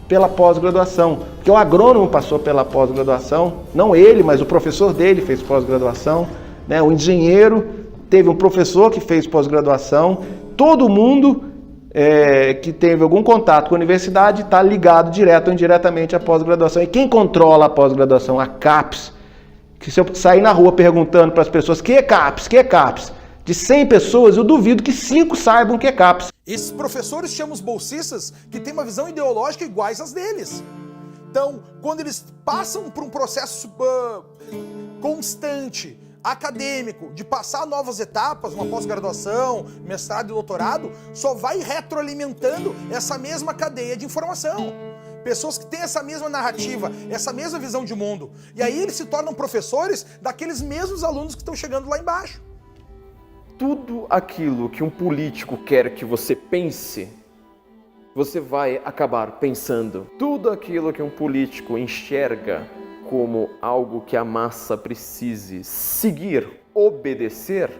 pela pós-graduação. Porque o agrônomo passou pela pós-graduação, não ele, mas o professor dele fez pós-graduação, né? O engenheiro teve um professor que fez pós-graduação, todo mundo que teve algum contato com a universidade está ligado direto ou indiretamente à pós-graduação. E quem controla a pós-graduação? A CAPES. Que se eu sair na rua perguntando para as pessoas que é CAPES, que é CAPES, de 100 pessoas, eu duvido que 5 saibam que é CAPES. Esses professores chamam os bolsistas que têm uma visão ideológica iguais às deles. Então, quando eles passam por um processo constante, acadêmico, de passar novas etapas, uma pós-graduação, mestrado e doutorado, só vai retroalimentando essa mesma cadeia de informação. Pessoas que têm essa mesma narrativa, essa mesma visão de mundo. E aí eles se tornam professores daqueles mesmos alunos que estão chegando lá embaixo. Tudo aquilo que um político quer que você pense, você vai acabar pensando. Tudo aquilo que um político enxerga como algo que a massa precise seguir, obedecer,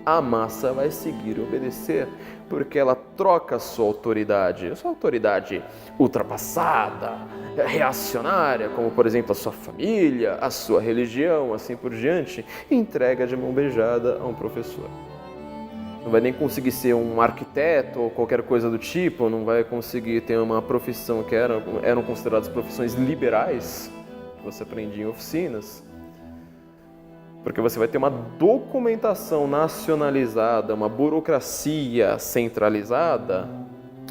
a massa vai seguir e obedecer, porque ela troca a sua autoridade ultrapassada, reacionária, como por exemplo a sua família, a sua religião, assim por diante, e entrega de mão beijada a um professor. Não vai nem conseguir ser um arquiteto ou qualquer coisa do tipo, não vai conseguir ter uma profissão que eram consideradas profissões liberais, que você aprendia em oficinas, porque você vai ter uma documentação nacionalizada, uma burocracia centralizada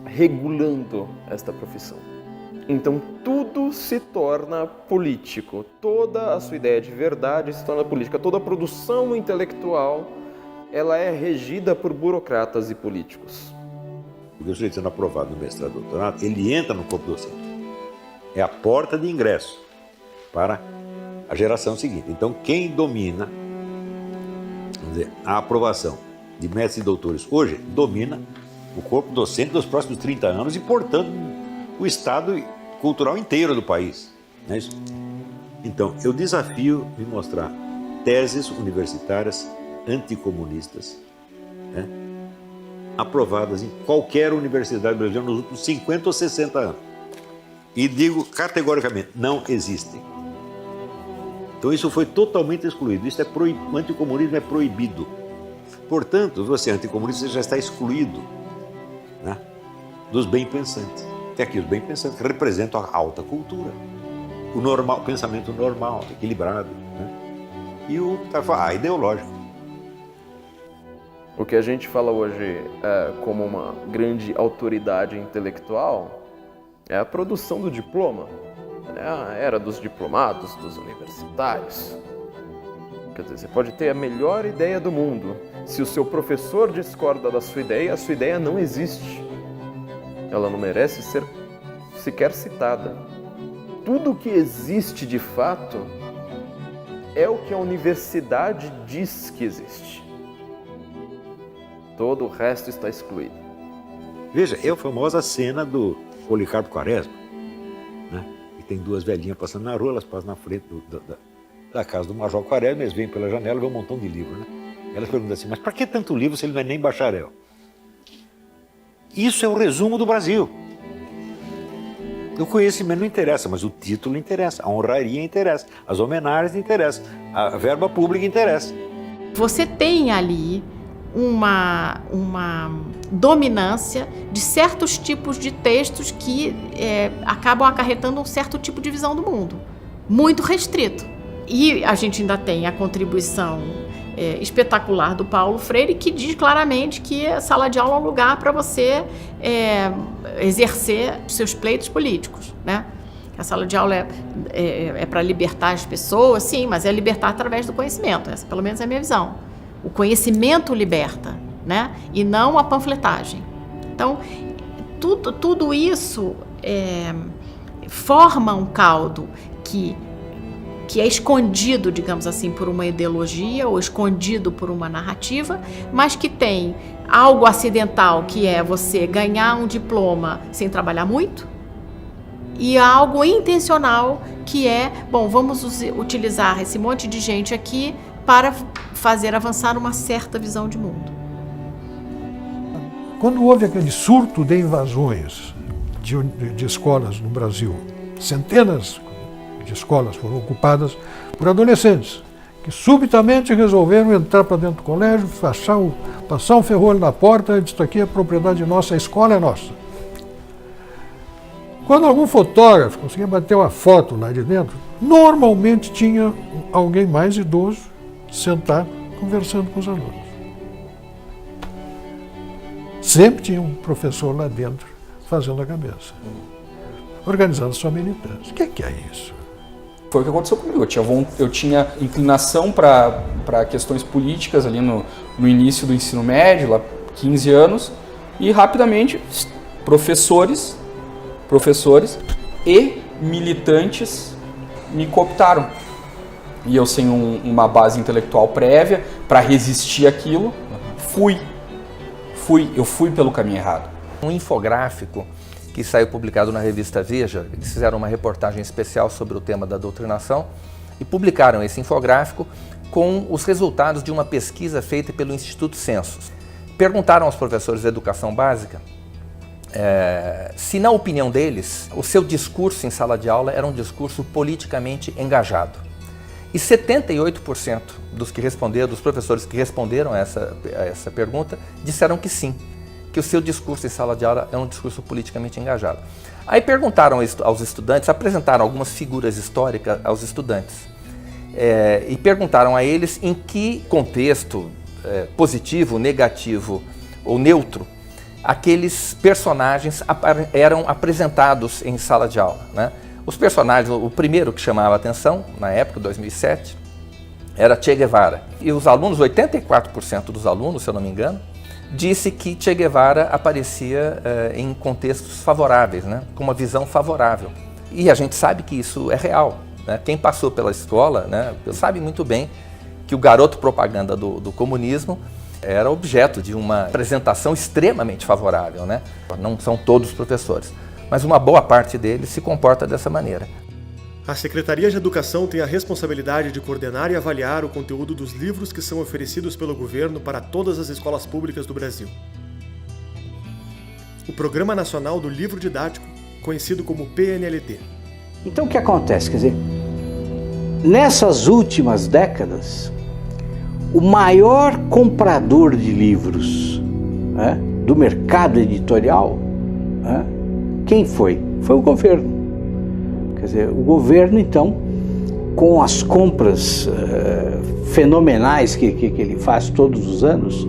regulando esta profissão. Então tudo se torna político, toda a sua ideia de verdade se torna política, toda a produção intelectual ela é regida por burocratas e políticos. Porque o sujeito sendo aprovado no mestrado e doutorado, ele entra no corpo docente. É a porta de ingresso para a geração seguinte. Então, quem domina, vamos dizer, a aprovação de mestres e doutores hoje, domina o corpo docente dos próximos 30 anos e, portanto, o estado cultural inteiro do país. Não é isso? Então, eu desafio me mostrar teses universitárias anticomunistas, né, aprovadas em qualquer universidade brasileira nos últimos 50 ou 60 anos. E digo categoricamente, não existem. Então isso foi totalmente excluído. Isso o anticomunismo é proibido. Portanto, você é anticomunista, você já está excluído, né, dos bem-pensantes. Tem aqui os bem-pensantes que representam a alta cultura, o pensamento normal, equilibrado, né, e o ideológico. O que a gente fala hoje como uma grande autoridade intelectual é a produção do diploma, é a era dos diplomados, dos universitários. Quer dizer, você pode ter a melhor ideia do mundo. Se o seu professor discorda da sua ideia, a sua ideia não existe. Ela não merece ser sequer citada. Tudo que existe de fato é o que a universidade diz que existe. Todo o resto está excluído. Veja, é a famosa cena do Policarpo Quaresma, né? E tem duas velhinhas passando na rua, elas passam na frente da casa do Major Quaresma, eles vêm pela janela e vê um montão de livro, né? Elas perguntam assim, mas para que tanto livro se ele não é nem bacharel? Isso é o resumo do Brasil. O conhecimento não interessa, mas o título interessa, a honraria interessa, as homenagens interessam, a verba pública interessa. Você tem ali uma dominância de certos tipos de textos que acabam acarretando um certo tipo de visão do mundo, muito restrito. E a gente ainda tem a contribuição espetacular do Paulo Freire, que diz claramente que a sala de aula é um lugar para você exercer seus pleitos políticos, né? A sala de aula é para libertar as pessoas, sim, mas é libertar através do conhecimento. Essa, pelo menos, é a minha visão. O conhecimento liberta, né? E não a panfletagem. Então, tudo isso forma um caldo que é escondido, digamos assim, por uma ideologia ou escondido por uma narrativa, mas que tem algo acidental, que é você ganhar um diploma sem trabalhar muito, e algo intencional, que é, bom, vamos utilizar esse monte de gente aqui para fazer avançar uma certa visão de mundo. Quando houve aquele surto de invasões de escolas no Brasil, centenas de escolas foram ocupadas por adolescentes que subitamente resolveram entrar para dentro do colégio, passar um ferrolho na porta e dizer, isso aqui é propriedade nossa, a escola é nossa. Quando algum fotógrafo conseguia bater uma foto lá de dentro, normalmente tinha alguém mais idoso sentado conversando com os alunos. Sempre tinha um professor lá dentro fazendo a cabeça, organizando sua militância. O que é isso? Foi o que aconteceu comigo. Eu tinha inclinação para questões políticas ali no início do ensino médio, lá 15 anos, e rapidamente professores e militantes me cooptaram. E eu, sem uma base intelectual prévia para resistir àquilo, eu fui pelo caminho errado. Um infográfico que saiu publicado na revista Veja, eles fizeram uma reportagem especial sobre o tema da doutrinação e publicaram esse infográfico com os resultados de uma pesquisa feita pelo Instituto Census. Perguntaram aos professores de educação básica se, na opinião deles, o seu discurso em sala de aula era um discurso politicamente engajado. E 78% dos professores que responderam a essa pergunta disseram que sim, que o seu discurso em sala de aula é um discurso politicamente engajado. Aí perguntaram aos estudantes, apresentaram algumas figuras históricas aos estudantes e perguntaram a eles em que contexto positivo, negativo ou neutro aqueles personagens eram apresentados em sala de aula, né? Os personagens, o primeiro que chamava a atenção, na época, 2007, era Che Guevara. E os alunos, 84% dos alunos, se eu não me engano, disse que Che Guevara aparecia em contextos favoráveis, né? Com uma visão favorável. E a gente sabe que isso é real, né? Quem passou pela escola, né, sabe muito bem que o garoto propaganda do comunismo era objeto de uma apresentação extremamente favorável, né? Não são todos os professores, mas uma boa parte deles se comporta dessa maneira. A Secretaria de Educação tem a responsabilidade de coordenar e avaliar o conteúdo dos livros que são oferecidos pelo governo para todas as escolas públicas do Brasil. O Programa Nacional do Livro Didático, conhecido como PNLD. Então o que acontece? Quer dizer, nessas últimas décadas, o maior comprador de livros do mercado editorial, quem foi? Foi o governo. Quer dizer, o governo, então, com as compras fenomenais que ele faz todos os anos,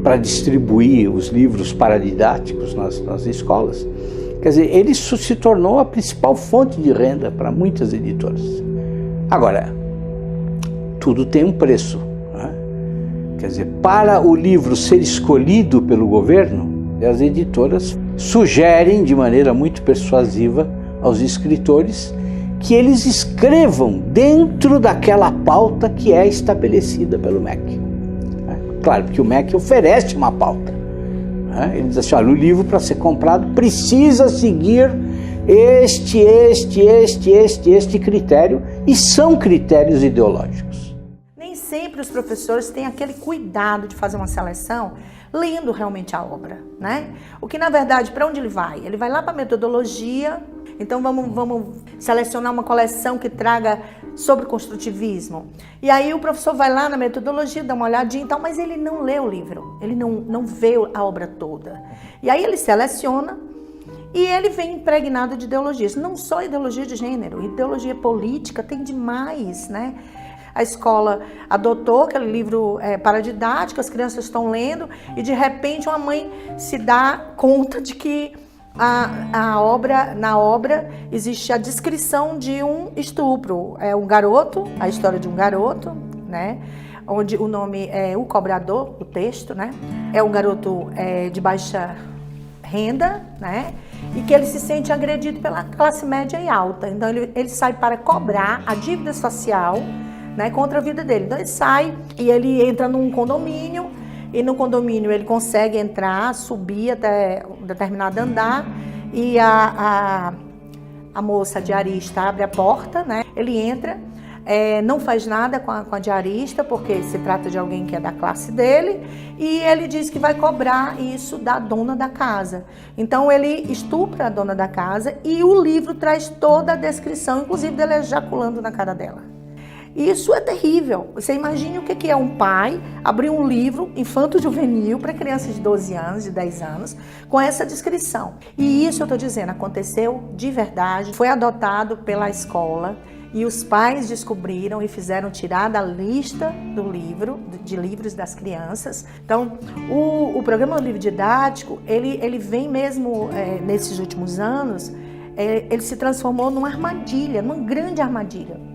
para distribuir os livros paradidáticos nas escolas. Quer dizer, ele se tornou a principal fonte de renda para muitas editoras. Agora, tudo tem um preço, né? Quer dizer, para o livro ser escolhido pelo governo, as editoras sugerem de maneira muito persuasiva aos escritores que eles escrevam dentro daquela pauta que é estabelecida pelo MEC. Claro, porque o MEC oferece uma pauta. Ele diz assim, olha, o livro para ser comprado precisa seguir este critério, e são critérios ideológicos. Nem sempre os professores têm aquele cuidado de fazer uma seleção lendo realmente a obra, né? O que, na verdade, para onde ele vai? Ele vai lá para a metodologia. Então vamos selecionar uma coleção que traga sobre construtivismo. E aí o professor vai lá na metodologia, dá uma olhadinha e tal, mas ele não lê o livro, ele não vê a obra toda. E aí ele seleciona e ele vem impregnado de ideologias, não só ideologia de gênero, ideologia política tem demais, né? A escola adotou aquele livro paradidático, as crianças estão lendo e de repente uma mãe se dá conta de que na obra existe a descrição de um estupro. É um garoto, a história de um garoto, né? Onde o nome é O Cobrador, o texto, né? É um garoto de baixa renda, né? E que ele se sente agredido pela classe média e alta. Então ele sai para cobrar a dívida social, né, contra a vida dele. Então ele sai e ele entra num condomínio. E no condomínio ele consegue entrar, subir até um determinado andar e a moça diarista abre a porta, né? Ele entra, não faz nada com a diarista, porque se trata de alguém que é da classe dele, e ele diz que vai cobrar isso da dona da casa. Então ele estupra a dona da casa e o livro traz toda a descrição, inclusive dele ejaculando na cara dela. Isso é terrível. Você imagine o que é um pai abrir um livro infanto-juvenil para crianças de 12 anos, de 10 anos, com essa descrição. E isso eu estou dizendo, aconteceu de verdade, foi adotado pela escola e os pais descobriram e fizeram tirar da lista do livro, de livros das crianças. Então, o programa do livro didático, ele vem mesmo nesses últimos anos, ele se transformou numa armadilha, numa grande armadilha.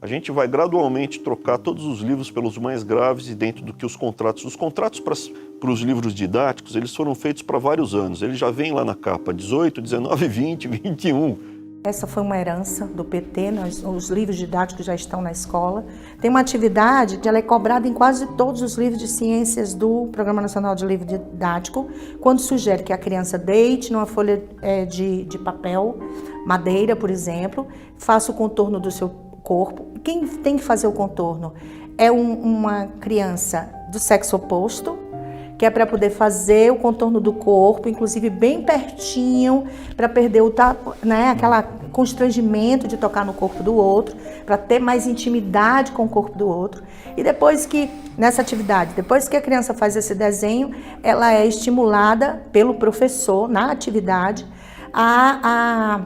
A gente vai gradualmente trocar todos os livros pelos mais graves e dentro do que os contratos. Os contratos para os livros didáticos, eles foram feitos para vários anos. Eles já vêm lá na capa, 18, 19, 20, 21. Essa foi uma herança do PT, os livros didáticos já estão na escola. Tem uma atividade que ela é cobrada em quase todos os livros de ciências do Programa Nacional de Livro Didático, quando sugere que a criança deite numa folha de papel, madeira, por exemplo, faça o contorno do seu corpo. Quem tem que fazer o contorno é uma criança do sexo oposto, que é para poder fazer o contorno do corpo, inclusive bem pertinho, para perder aquele constrangimento de tocar no corpo do outro, para ter mais intimidade com o corpo do outro. E depois que, nessa atividade, depois que a criança faz esse desenho, ela é estimulada pelo professor, na atividade, a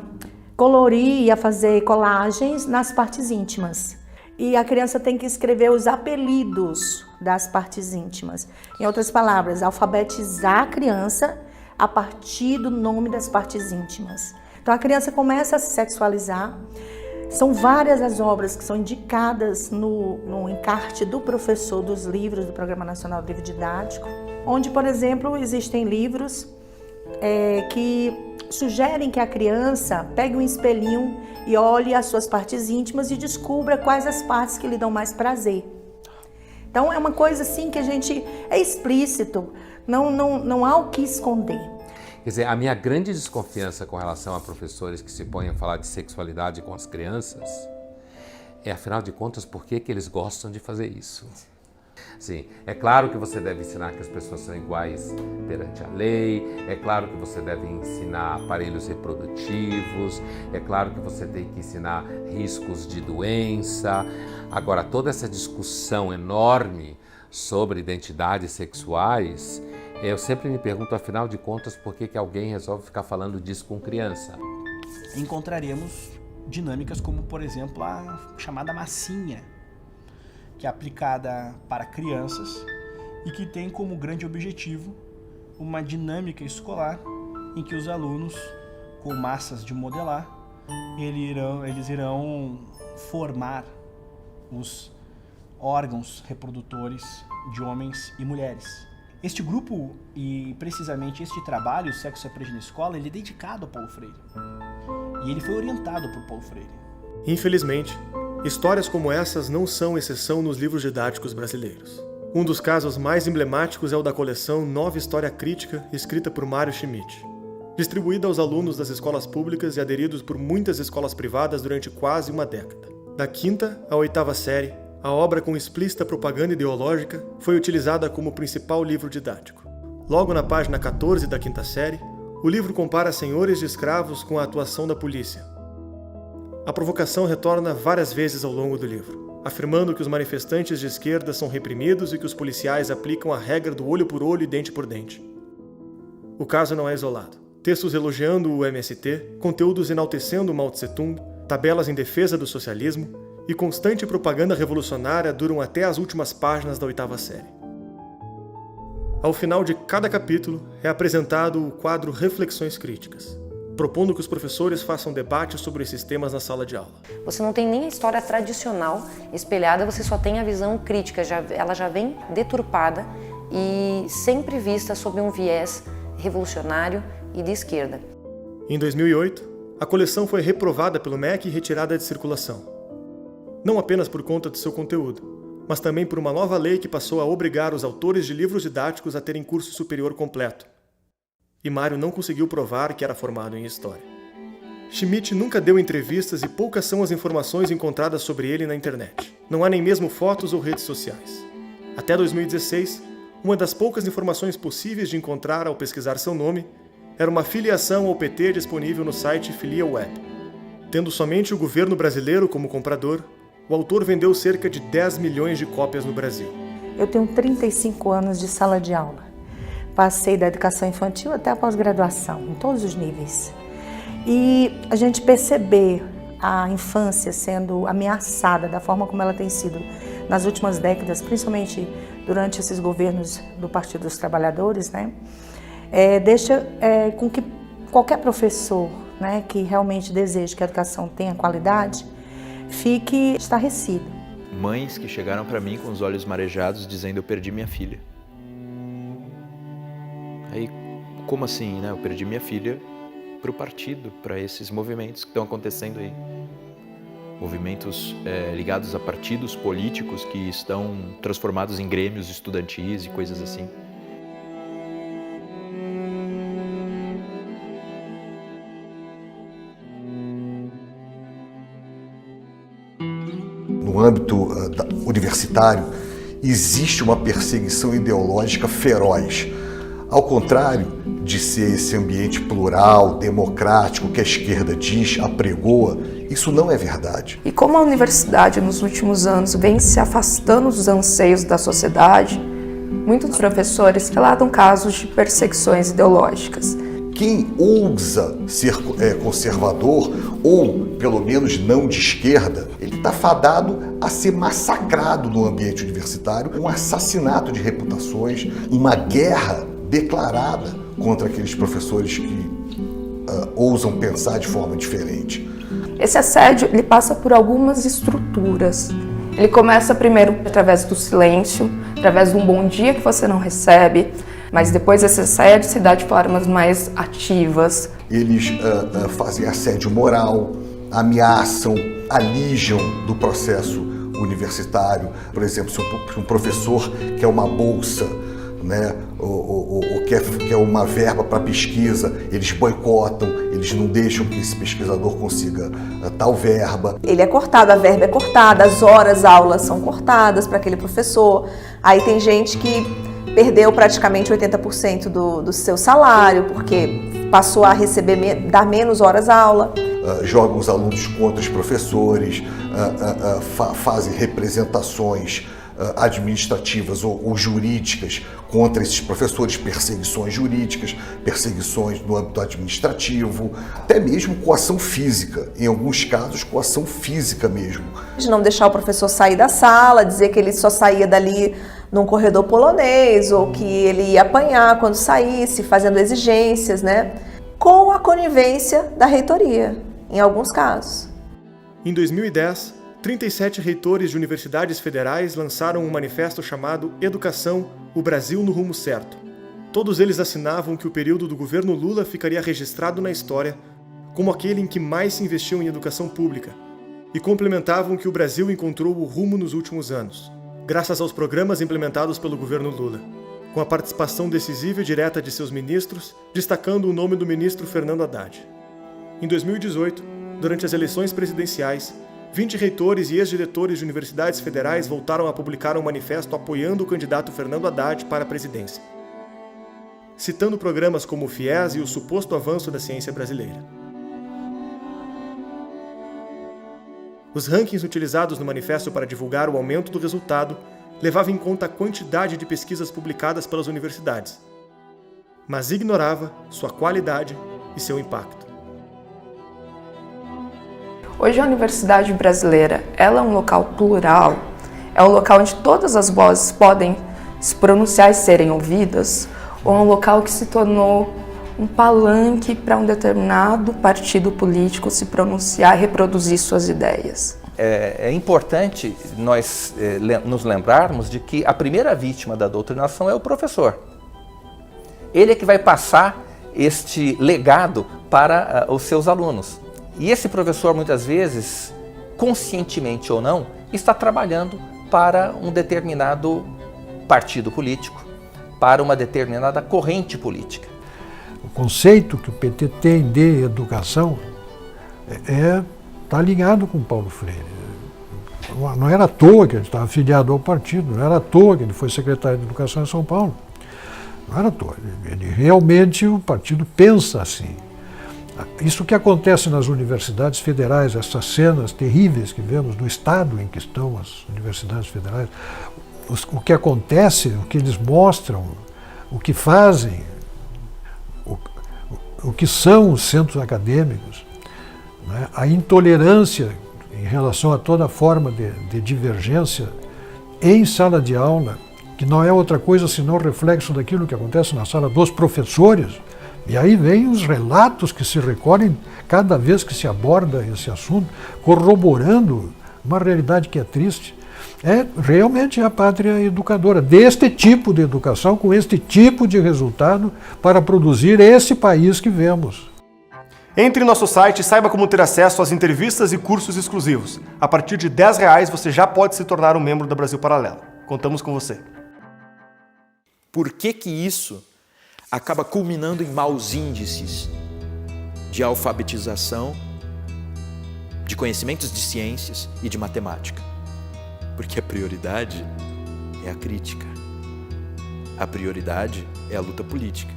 colorir e a fazer colagens nas partes íntimas. E a criança tem que escrever os apelidos das partes íntimas. Em outras palavras, alfabetizar a criança a partir do nome das partes íntimas. Então a criança começa a se sexualizar. São várias as obras que são indicadas no encarte do professor dos livros do Programa Nacional de Livro Didático, onde, por exemplo, existem livros que sugerem que a criança pegue um espelhinho e olhe as suas partes íntimas e descubra quais as partes que lhe dão mais prazer. Então é uma coisa assim que a gente é explícito, não há o que esconder. Quer dizer, a minha grande desconfiança com relação a professores que se põem a falar de sexualidade com as crianças é, afinal de contas, por que eles gostam de fazer isso? Sim, é claro que você deve ensinar que as pessoas são iguais perante a lei, é claro que você deve ensinar aparelhos reprodutivos, é claro que você tem que ensinar riscos de doença. Agora, toda essa discussão enorme sobre identidades sexuais, eu sempre me pergunto, afinal de contas, por que alguém resolve ficar falando disso com criança? Encontraremos dinâmicas como, por exemplo, a chamada massinha, que é aplicada para crianças e que tem como grande objetivo uma dinâmica escolar em que os alunos, com massas de modelar, eles irão formar os órgãos reprodutores de homens e mulheres. Este grupo e precisamente este trabalho, o Sexo Aprende na Escola, ele é dedicado a Paulo Freire. E ele foi orientado por Paulo Freire. Infelizmente, histórias como essas não são exceção nos livros didáticos brasileiros. Um dos casos mais emblemáticos é o da coleção Nova História Crítica, escrita por Mário Schmidt. Distribuída aos alunos das escolas públicas e aderidos por muitas escolas privadas durante quase uma década. Da 5ª à 8ª série, a obra com explícita propaganda ideológica foi utilizada como principal livro didático. Logo na página 14 da 5ª série, o livro compara senhores de escravos com a atuação da polícia. A provocação retorna várias vezes ao longo do livro, afirmando que os manifestantes de esquerda são reprimidos e que os policiais aplicam a regra do olho por olho e dente por dente. O caso não é isolado. Textos elogiando o MST, conteúdos enaltecendo Mao Tse-tung, tabelas em defesa do socialismo e constante propaganda revolucionária duram até as últimas páginas da 8ª série. Ao final de cada capítulo é apresentado o quadro Reflexões Críticas, propondo que os professores façam debate sobre esses temas na sala de aula. Você não tem nem a história tradicional espelhada, você só tem a visão crítica, ela já vem deturpada e sempre vista sob um viés revolucionário e de esquerda. Em 2008, a coleção foi reprovada pelo MEC e retirada de circulação. Não apenas por conta do seu conteúdo, mas também por uma nova lei que passou a obrigar os autores de livros didáticos a terem curso superior completo. E Mário não conseguiu provar que era formado em História. Schmidt nunca deu entrevistas e poucas são as informações encontradas sobre ele na internet. Não há nem mesmo fotos ou redes sociais. Até 2016, uma das poucas informações possíveis de encontrar ao pesquisar seu nome era uma filiação ao PT disponível no site FiliaWeb. Tendo somente o governo brasileiro como comprador, o autor vendeu cerca de 10 milhões de cópias no Brasil. Eu tenho 35 anos de sala de aula. Passei da educação infantil até a pós-graduação, em todos os níveis. E a gente perceber a infância sendo ameaçada da forma como ela tem sido nas últimas décadas, principalmente durante esses governos do Partido dos Trabalhadores, né? Deixa com que qualquer professor, né, que realmente deseje que a educação tenha qualidade, fique estarrecido. Mães que chegaram para mim com os olhos marejados dizendo: eu perdi minha filha. Aí, como assim, né? Eu perdi minha filha para o partido, para esses movimentos que estão acontecendo aí. Movimentos ligados a partidos políticos que estão transformados em grêmios estudantis e coisas assim. No âmbito universitário, existe uma perseguição ideológica feroz. Ao contrário de ser esse ambiente plural, democrático, que a esquerda diz, apregoa, isso não é verdade. E como a universidade nos últimos anos vem se afastando dos anseios da sociedade, muitos professores relatam casos de perseguições ideológicas. Quem ousa ser conservador, ou pelo menos não de esquerda, ele está fadado a ser massacrado no ambiente universitário, um assassinato de reputações, uma guerra declarada contra aqueles professores que ousam pensar de forma diferente. Esse assédio ele passa por algumas estruturas. Ele começa primeiro através do silêncio, através de um bom dia que você não recebe, mas depois esse assédio se dá de formas mais ativas. Eles fazem assédio moral, ameaçam, alijam do processo universitário. Por exemplo, se um professor quer uma bolsa, né, ou quer uma verba para pesquisa, eles boicotam, eles não deixam que esse pesquisador consiga tal verba. Ele é cortado, a verba é cortada, as horas aulas são cortadas para aquele professor. Aí tem gente que perdeu praticamente 80% do seu salário, porque passou a dar menos horas aula. Jogam os alunos contra os professores, fazem representações administrativas ou jurídicas contra esses professores, perseguições jurídicas, perseguições no âmbito administrativo, até mesmo coação física, em alguns casos coação física mesmo. De não deixar o professor sair da sala, dizer que ele só saía dali num corredor polonês, ou que ele ia apanhar quando saísse, fazendo exigências, né? Com a conivência da reitoria, em alguns casos. Em 2010, 37 reitores de universidades federais lançaram um manifesto chamado Educação, o Brasil no Rumo Certo. Todos eles assinavam que o período do governo Lula ficaria registrado na história como aquele em que mais se investiu em educação pública, e complementavam que o Brasil encontrou o rumo nos últimos anos, graças aos programas implementados pelo governo Lula, com a participação decisiva e direta de seus ministros, destacando o nome do ministro Fernando Haddad. Em 2018, durante as eleições presidenciais, 20 reitores e ex-diretores de universidades federais voltaram a publicar um manifesto apoiando o candidato Fernando Haddad para a presidência, citando programas como o FIES e o suposto avanço da ciência brasileira. Os rankings utilizados no manifesto para divulgar o aumento do resultado levavam em conta a quantidade de pesquisas publicadas pelas universidades, mas ignorava sua qualidade e seu impacto. Hoje a Universidade Brasileira, ela é um local plural, é um local onde todas as vozes podem se pronunciar e serem ouvidas, ou é um local que se tornou um palanque para um determinado partido político se pronunciar e reproduzir suas ideias. É importante nós nos lembrarmos de que a primeira vítima da doutrinação é o professor. Ele é que vai passar este legado para os seus alunos. E esse professor, muitas vezes, conscientemente ou não, está trabalhando para um determinado partido político, para uma determinada corrente política. O conceito que o PT tem de educação está ligado com Paulo Freire. Não era à toa que ele estava afiliado ao partido, não era à toa que ele foi secretário de Educação em São Paulo. Não era à toa. Realmente o partido pensa assim. Isso que acontece nas universidades federais, essas cenas terríveis que vemos do estado em que estão as universidades federais, o que acontece, o que eles mostram, o que fazem, o que são os centros acadêmicos, né? A intolerância em relação a toda forma de divergência em sala de aula, que não é outra coisa senão reflexo daquilo que acontece na sala dos professores. E aí vem os relatos que se recolhem cada vez que se aborda esse assunto, corroborando uma realidade que é triste. É realmente a pátria educadora, deste tipo de educação, com este tipo de resultado, para produzir esse país que vemos. Entre em nosso site e saiba como ter acesso às entrevistas e cursos exclusivos. A partir de R$10 você já pode se tornar um membro da Brasil Paralelo. Contamos com você. Por que isso acaba culminando em maus índices de alfabetização, de conhecimentos de ciências e de matemática? Porque a prioridade é a crítica. A prioridade é a luta política.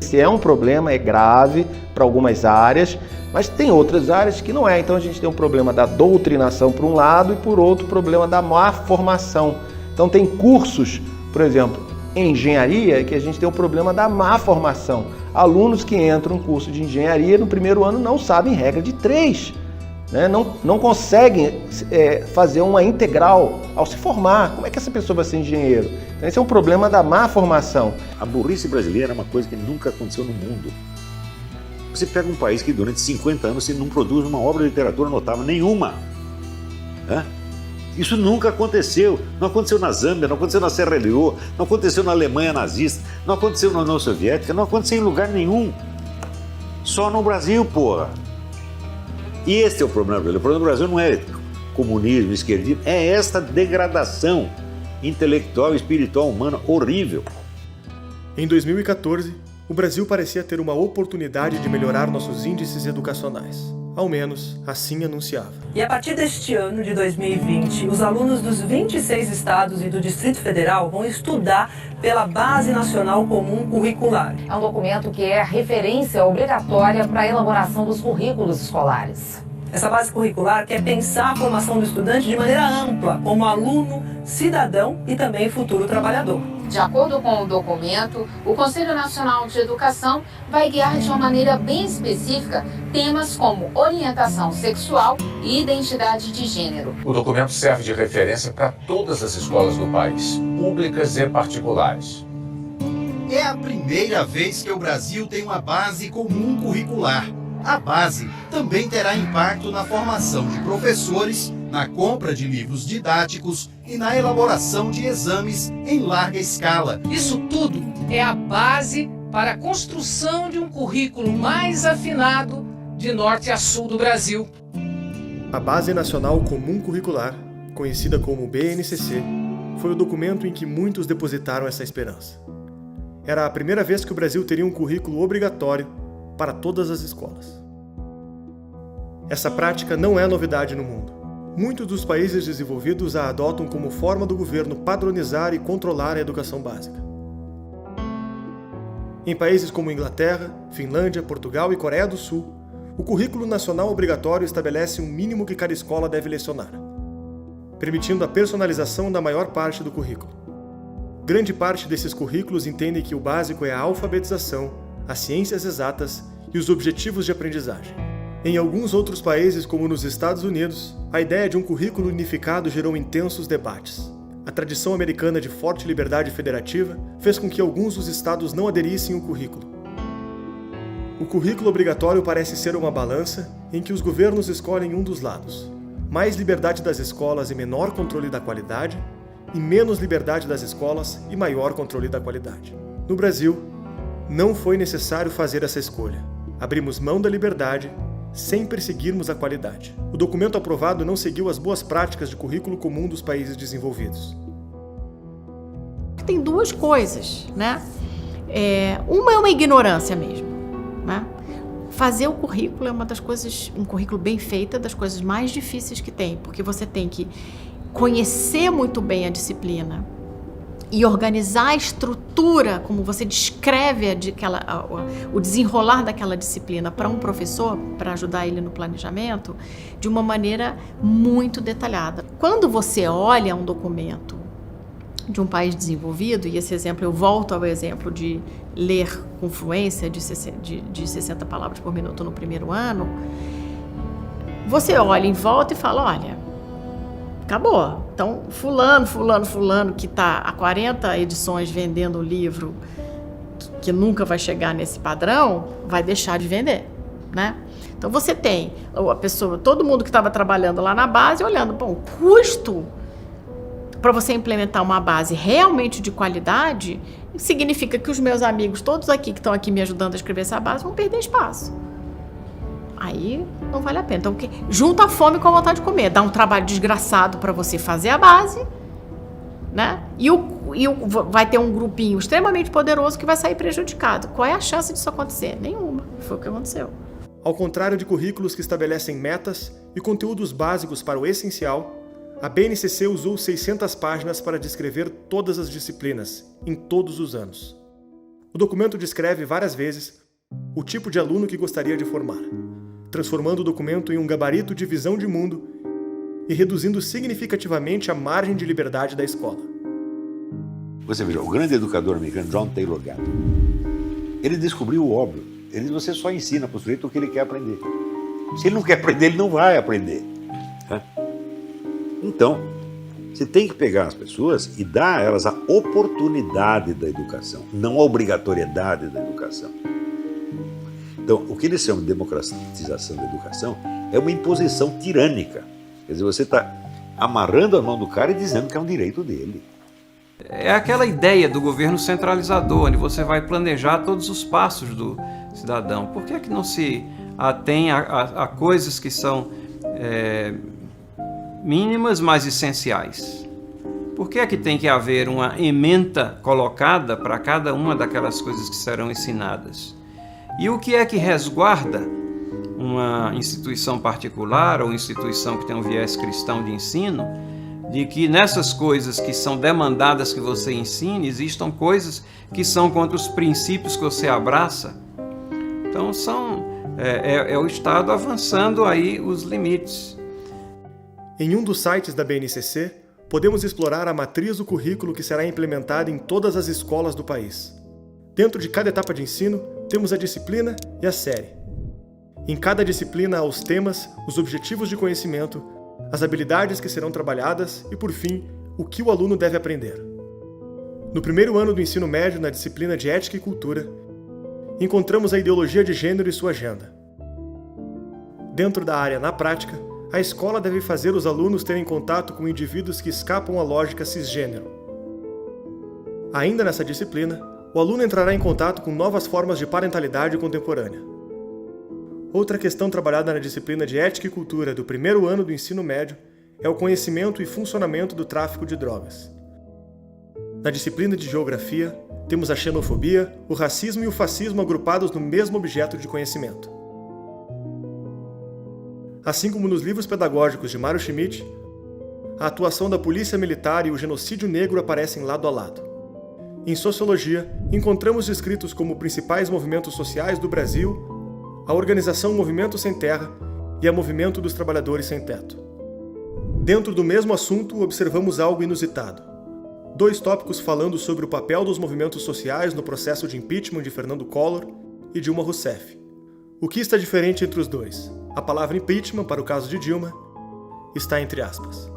Se é um problema, é grave para algumas áreas, mas tem outras áreas que não é. Então a gente tem um problema da doutrinação por um lado e por outro o problema da má formação. Então tem cursos, por exemplo, em engenharia, que a gente tem o problema da má formação. Alunos que entram no curso de engenharia no primeiro ano não sabem regra de 3. Né? Não conseguem fazer uma integral ao se formar. Como é que essa pessoa vai ser engenheiro? Então, esse é um problema da má formação. A burrice brasileira é uma coisa que nunca aconteceu no mundo. Você pega um país que durante 50 anos você não produz uma obra de literatura notável nenhuma. Isso nunca aconteceu. Não aconteceu na Zâmbia, não aconteceu na Serra Leoa, não aconteceu na Alemanha nazista, não aconteceu na União Soviética, não aconteceu em lugar nenhum. Só no Brasil, porra. E esse é o problema brasileiro. O problema do Brasil não é comunismo, esquerdismo, é esta degradação intelectual e espiritual humana horrível. Em 2014, o Brasil parecia ter uma oportunidade de melhorar nossos índices educacionais. Ao menos, assim anunciava. E a partir deste ano de 2020, os alunos dos 26 estados e do Distrito Federal vão estudar pela Base Nacional Comum Curricular. É um documento que é referência obrigatória para a elaboração dos currículos escolares. Essa base curricular quer pensar a formação do estudante de maneira ampla, como aluno, cidadão e também futuro trabalhador. De acordo com o documento, o Conselho Nacional de Educação vai guiar de uma maneira bem específica temas como orientação sexual e identidade de gênero. O documento serve de referência para todas as escolas do país, públicas e particulares. É a primeira vez que o Brasil tem uma base comum curricular. A base também terá impacto na formação de professores, na compra de livros didáticos e na elaboração de exames em larga escala. Isso tudo é a base para a construção de um currículo mais afinado de norte a sul do Brasil. A Base Nacional Comum Curricular, conhecida como BNCC, foi o documento em que muitos depositaram essa esperança. Era a primeira vez que o Brasil teria um currículo obrigatório para todas as escolas. Essa prática não é novidade no mundo. Muitos dos países desenvolvidos a adotam como forma do governo padronizar e controlar a educação básica. Em países como Inglaterra, Finlândia, Portugal e Coreia do Sul, o currículo nacional obrigatório estabelece um mínimo que cada escola deve lecionar, permitindo a personalização da maior parte do currículo. Grande parte desses currículos entendem que o básico é a alfabetização, as ciências exatas e os objetivos de aprendizagem. Em alguns outros países, como nos Estados Unidos, a ideia de um currículo unificado gerou intensos debates. A tradição americana de forte liberdade federativa fez com que alguns dos estados não aderissem ao currículo. O currículo obrigatório parece ser uma balança em que os governos escolhem um dos lados: mais liberdade das escolas e menor controle da qualidade, e menos liberdade das escolas e maior controle da qualidade. No Brasil, não foi necessário fazer essa escolha. Abrimos mão da liberdade sem perseguirmos a qualidade. O documento aprovado não seguiu as boas práticas de currículo comum dos países desenvolvidos. Tem duas coisas, né? Uma é uma ignorância mesmo, né? Fazer o currículo é uma das coisas, um currículo bem feito, das coisas mais difíceis que tem, porque você tem que conhecer muito bem a disciplina e organizar a estrutura, como você descreve o desenrolar daquela disciplina para um professor, para ajudar ele no planejamento, de uma maneira muito detalhada. Quando você olha um documento de um país desenvolvido, e esse exemplo, eu volto ao exemplo de ler com fluência de 60 palavras por minuto no primeiro ano, você olha em volta e fala, olha, acabou. Então, fulano, que está há 40 edições vendendo o livro que nunca vai chegar nesse padrão, vai deixar de vender, né? Então, você tem a pessoa, todo mundo que estava trabalhando lá na base, olhando, bom, o custo para você implementar uma base realmente de qualidade significa que os meus amigos, todos aqui que estão aqui me ajudando a escrever essa base, vão perder espaço. Aí não vale a pena. Então, junta a fome com a vontade de comer. Dá um trabalho desgraçado para você fazer a base, né? E vai ter um grupinho extremamente poderoso que vai sair prejudicado. Qual é a chance disso acontecer? Nenhuma. Foi o que aconteceu. Ao contrário de currículos que estabelecem metas e conteúdos básicos para o essencial, a BNCC usou 600 páginas para descrever todas as disciplinas, em todos os anos. O documento descreve várias vezes o tipo de aluno que gostaria de formar, transformando o documento em um gabarito de visão de mundo e reduzindo significativamente a margem de liberdade da escola. Você veja, o grande educador americano John Taylor Gatto, ele descobriu o óbvio. Ele diz, você só ensina para o sujeito o que ele quer aprender. Se ele não quer aprender, ele não vai aprender. Então, você tem que pegar as pessoas e dar a elas a oportunidade da educação, não a obrigatoriedade da educação. Então, o que eles chamam de democratização da educação é uma imposição tirânica. Quer dizer, você está amarrando a mão do cara e dizendo que é um direito dele. É aquela ideia do governo centralizador, onde você vai planejar todos os passos do cidadão. Por que é que não se atém a coisas que são mínimas, mas essenciais? Por que é que tem que haver uma ementa colocada para cada uma daquelas coisas que serão ensinadas? E o que é que resguarda uma instituição particular ou instituição que tem um viés cristão de ensino, de que nessas coisas que são demandadas que você ensine, existam coisas que são contra os princípios que você abraça? Então é o Estado avançando aí os limites. Em um dos sites da BNCC, podemos explorar a matriz do currículo que será implementada em todas as escolas do país. Dentro de cada etapa de ensino, temos a disciplina e a série. Em cada disciplina há os temas, os objetivos de conhecimento, as habilidades que serão trabalhadas e, por fim, o que o aluno deve aprender. No primeiro ano do ensino médio, na disciplina de Ética e Cultura, encontramos a ideologia de gênero e sua agenda. Dentro da área na prática, a escola deve fazer os alunos terem contato com indivíduos que escapam à lógica cisgênero. Ainda nessa disciplina, o aluno entrará em contato com novas formas de parentalidade contemporânea. Outra questão trabalhada na disciplina de Ética e Cultura do primeiro ano do ensino médio é o conhecimento e funcionamento do tráfico de drogas. Na disciplina de Geografia, temos a xenofobia, o racismo e o fascismo agrupados no mesmo objeto de conhecimento. Assim como nos livros pedagógicos de Mário Schmidt, a atuação da polícia militar e o genocídio negro aparecem lado a lado. Em Sociologia, encontramos descritos como principais movimentos sociais do Brasil a organização Movimento Sem Terra e a Movimento dos Trabalhadores Sem Teto. Dentro do mesmo assunto, observamos algo inusitado. 2 tópicos falando sobre o papel dos movimentos sociais no processo de impeachment de Fernando Collor e Dilma Rousseff. O que está diferente entre os dois? A palavra impeachment, para o caso de Dilma, está entre aspas.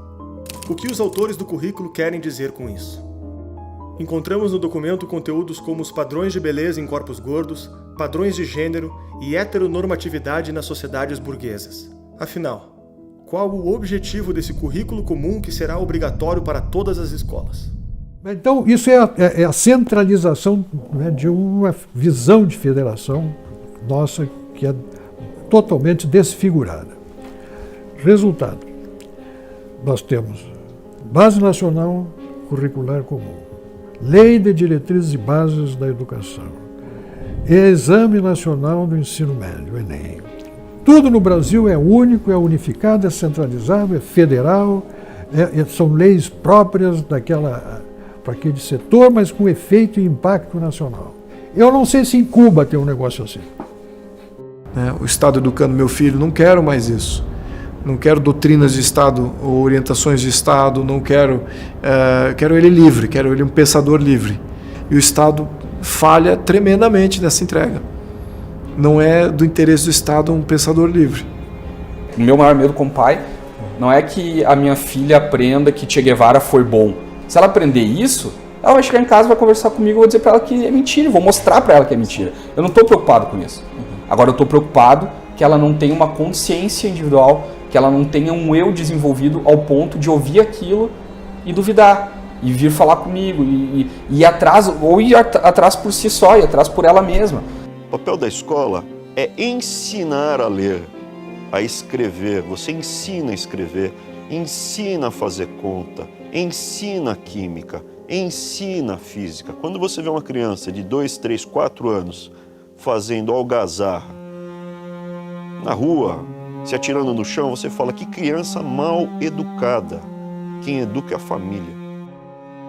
O que os autores do currículo querem dizer com isso? Encontramos no documento conteúdos como os padrões de beleza em corpos gordos, padrões de gênero e heteronormatividade nas sociedades burguesas. Afinal, qual o objetivo desse currículo comum que será obrigatório para todas as escolas? Então, isso é a centralização, né, de uma visão de federação nossa que é totalmente desfigurada. Resultado, nós temos Base Nacional Curricular Comum, Lei de Diretrizes e Bases da Educação, Exame Nacional do Ensino Médio, Enem. Tudo no Brasil é único, é unificado, é centralizado, é federal, são leis próprias para aquele setor, mas com efeito e impacto nacional. Eu não sei se em Cuba tem um negócio assim. O Estado educando meu filho, não quero mais isso. Não quero doutrinas de Estado ou orientações de Estado, não quero... quero ele livre, quero ele um pensador livre. E o Estado falha tremendamente nessa entrega. Não é do interesse do Estado um pensador livre. O meu maior medo como pai não é que a minha filha aprenda que Che Guevara foi bom. Se ela aprender isso, ela vai chegar em casa, vai conversar comigo, eu vou dizer para ela que é mentira, vou mostrar para ela que é mentira. Eu não estou preocupado com isso. Agora eu estou preocupado que ela não tenha uma consciência individual, que ela não tenha um eu desenvolvido ao ponto de ouvir aquilo e duvidar, e vir falar comigo, e ir atrás, ou ir atrás por si só, ir atrás por ela mesma. O papel da escola é ensinar a ler, a escrever. Você ensina a escrever, ensina a fazer conta, ensina a química, ensina a física. Quando você vê uma criança de 2, 3, 4 anos fazendo algazarra na rua, se atirando no chão, você fala que criança mal educada. Quem educa é a família.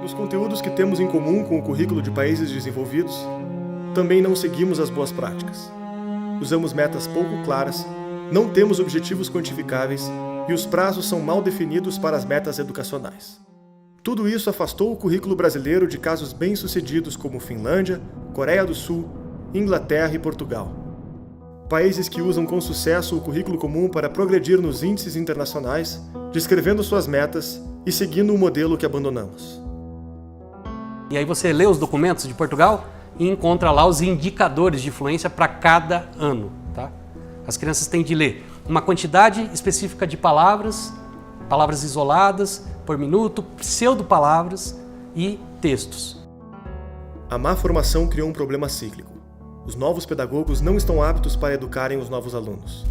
Nos conteúdos que temos em comum com o currículo de países desenvolvidos, também não seguimos as boas práticas. Usamos metas pouco claras, não temos objetivos quantificáveis e os prazos são mal definidos para as metas educacionais. Tudo isso afastou o currículo brasileiro de casos bem-sucedidos como Finlândia, Coreia do Sul, Inglaterra e Portugal. Países que usam com sucesso o currículo comum para progredir nos índices internacionais, descrevendo suas metas e seguindo um modelo que abandonamos. E aí você lê os documentos de Portugal e encontra lá os indicadores de fluência para cada ano. Tá? As crianças têm de ler uma quantidade específica de palavras, palavras isoladas por minuto, pseudo-palavras e textos. A má formação criou um problema cíclico. Os novos pedagogos não estão aptos para educarem os novos alunos.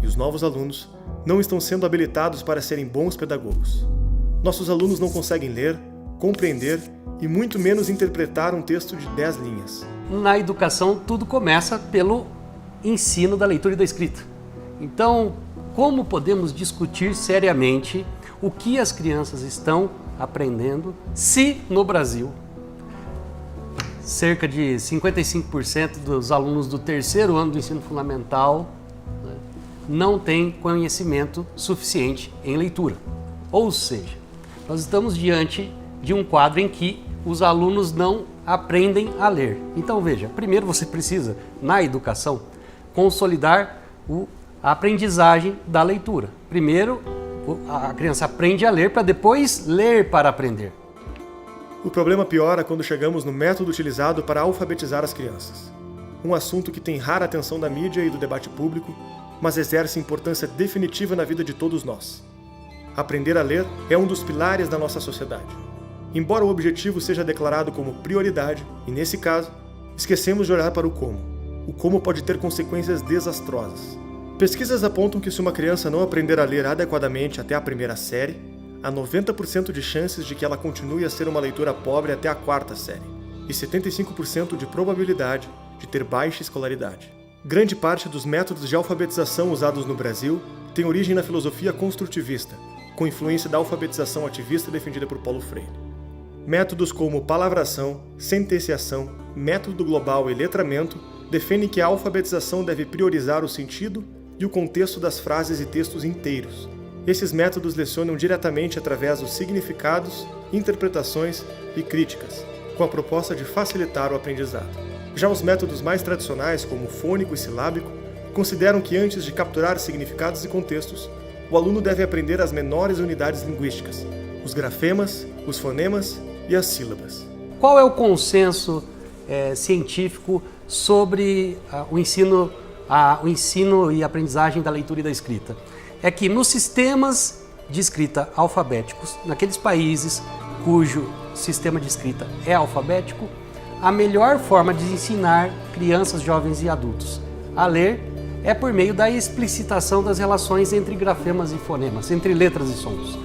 E os novos alunos não estão sendo habilitados para serem bons pedagogos. Nossos alunos não conseguem ler, compreender e muito menos interpretar um texto de 10 linhas. Na educação, tudo começa pelo ensino da leitura e da escrita. Então, como podemos discutir seriamente o que as crianças estão aprendendo se no Brasil cerca de 55% dos alunos do terceiro ano do ensino fundamental, né, não têm conhecimento suficiente em leitura? Ou seja, nós estamos diante de um quadro em que os alunos não aprendem a ler. Então veja, primeiro você precisa, na educação, consolidar a aprendizagem da leitura. Primeiro, a criança aprende a ler para depois ler para aprender. O problema piora quando chegamos no método utilizado para alfabetizar as crianças. Um assunto que tem rara atenção da mídia e do debate público, mas exerce importância definitiva na vida de todos nós. Aprender a ler é um dos pilares da nossa sociedade. Embora o objetivo seja declarado como prioridade, e nesse caso, esquecemos de olhar para o como. O como pode ter consequências desastrosas. Pesquisas apontam que se uma criança não aprender a ler adequadamente até a primeira série, há 90% de chances de que ela continue a ser uma leitora pobre até a quarta série, e 75% de probabilidade de ter baixa escolaridade. Grande parte dos métodos de alfabetização usados no Brasil tem origem na filosofia construtivista, com influência da alfabetização ativista defendida por Paulo Freire. Métodos como palavração, sentenciação, método global e letramento defendem que a alfabetização deve priorizar o sentido e o contexto das frases e textos inteiros. Esses métodos lecionam diretamente através dos significados, interpretações e críticas, com a proposta de facilitar o aprendizado. Já os métodos mais tradicionais, como fônico e silábico, consideram que antes de capturar significados e contextos, o aluno deve aprender as menores unidades linguísticas, os grafemas, os fonemas e as sílabas. Qual é o consenso científico sobre o ensino e aprendizagem da leitura e da escrita? É que nos sistemas de escrita alfabéticos, naqueles países cujo sistema de escrita é alfabético, a melhor forma de ensinar crianças, jovens e adultos a ler é por meio da explicitação das relações entre grafemas e fonemas, entre letras e sons.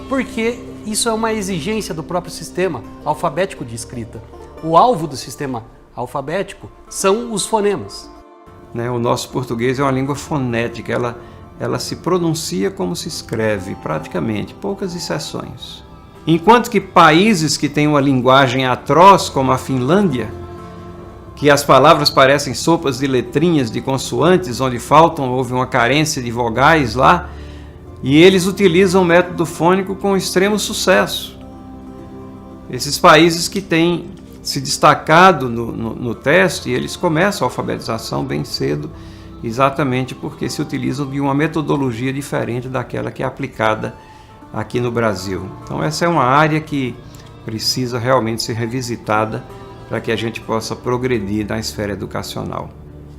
Porque isso é uma exigência do próprio sistema alfabético de escrita. O alvo do sistema alfabético são os fonemas. O nosso português é uma língua fonética, ela se pronuncia como se escreve, praticamente, poucas exceções. Enquanto que países que têm uma linguagem atroz, como a Finlândia, que as palavras parecem sopas de letrinhas, de consoantes, onde houve uma carência de vogais lá, e eles utilizam o método fônico com extremo sucesso. Esses países que têm se destacado no teste, eles começam a alfabetização bem cedo, exatamente porque se utilizam de uma metodologia diferente daquela que é aplicada aqui no Brasil. Então essa é uma área que precisa realmente ser revisitada para que a gente possa progredir na esfera educacional.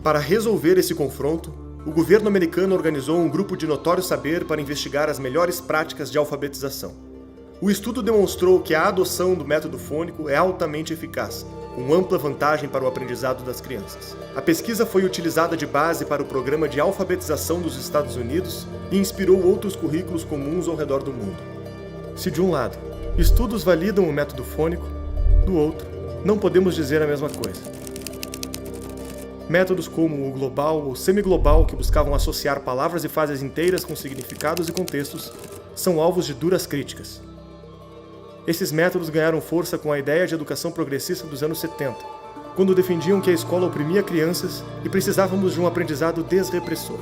Para resolver esse confronto, o governo americano organizou um grupo de notório saber para investigar as melhores práticas de alfabetização. O estudo demonstrou que a adoção do método fônico é altamente eficaz, com ampla vantagem para o aprendizado das crianças. A pesquisa foi utilizada de base para o programa de alfabetização dos Estados Unidos e inspirou outros currículos comuns ao redor do mundo. Se de um lado, estudos validam o método fônico, do outro, não podemos dizer a mesma coisa. Métodos como o global ou semiglobal, que buscavam associar palavras e frases inteiras com significados e contextos, são alvos de duras críticas. Esses métodos ganharam força com a ideia de educação progressista dos anos 70, quando defendiam que a escola oprimia crianças e precisávamos de um aprendizado desrepressor.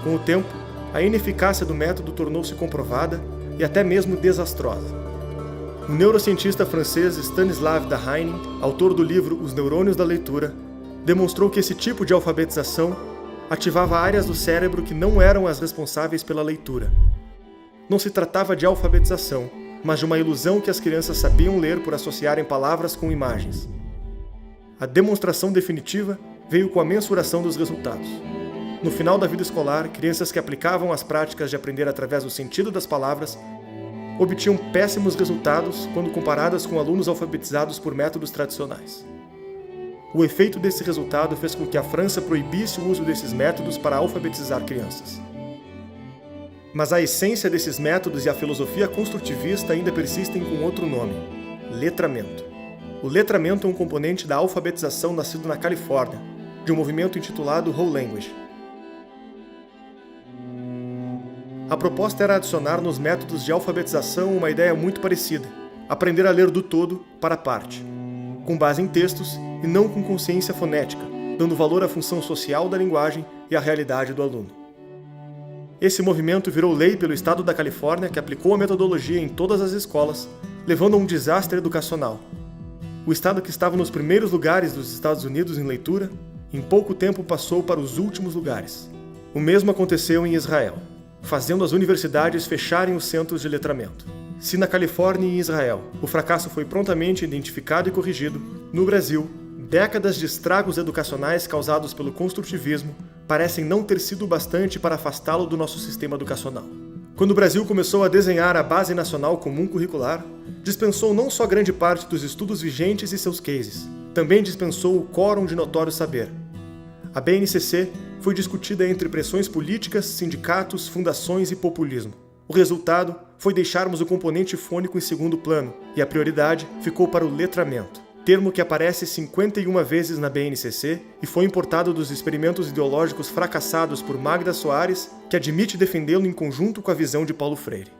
Com o tempo, a ineficácia do método tornou-se comprovada e até mesmo desastrosa. O neurocientista francês Stanislas Dehaene, autor do livro Os Neurônios da Leitura, demonstrou que esse tipo de alfabetização ativava áreas do cérebro que não eram as responsáveis pela leitura. Não se tratava de alfabetização, mas de uma ilusão que as crianças sabiam ler por associarem palavras com imagens. A demonstração definitiva veio com a mensuração dos resultados. No final da vida escolar, crianças que aplicavam as práticas de aprender através do sentido das palavras obtinham péssimos resultados quando comparadas com alunos alfabetizados por métodos tradicionais. O efeito desse resultado fez com que a França proibisse o uso desses métodos para alfabetizar crianças. Mas a essência desses métodos e a filosofia construtivista ainda persistem com outro nome: letramento. O letramento é um componente da alfabetização nascido na Califórnia, de um movimento intitulado Whole Language. A proposta era adicionar nos métodos de alfabetização uma ideia muito parecida: aprender a ler do todo para a parte, com base em textos e não com consciência fonética, dando valor à função social da linguagem e à realidade do aluno. Esse movimento virou lei pelo estado da Califórnia, que aplicou a metodologia em todas as escolas, levando a um desastre educacional. O estado que estava nos primeiros lugares dos Estados Unidos em leitura, em pouco tempo passou para os últimos lugares. O mesmo aconteceu em Israel, fazendo as universidades fecharem os centros de letramento. Se na Califórnia e em Israel o fracasso foi prontamente identificado e corrigido, no Brasil, décadas de estragos educacionais causados pelo construtivismo parecem não ter sido bastante para afastá-lo do nosso sistema educacional. Quando o Brasil começou a desenhar a Base Nacional Comum Curricular, dispensou não só grande parte dos estudos vigentes e seus cases, também dispensou o quórum de notório saber. A BNCC foi discutida entre pressões políticas, sindicatos, fundações e populismo. O resultado foi deixarmos o componente fônico em segundo plano e a prioridade ficou para o letramento, termo que aparece 51 vezes na BNCC e foi importado dos experimentos ideológicos fracassados por Magda Soares, que admite defendê-lo em conjunto com a visão de Paulo Freire.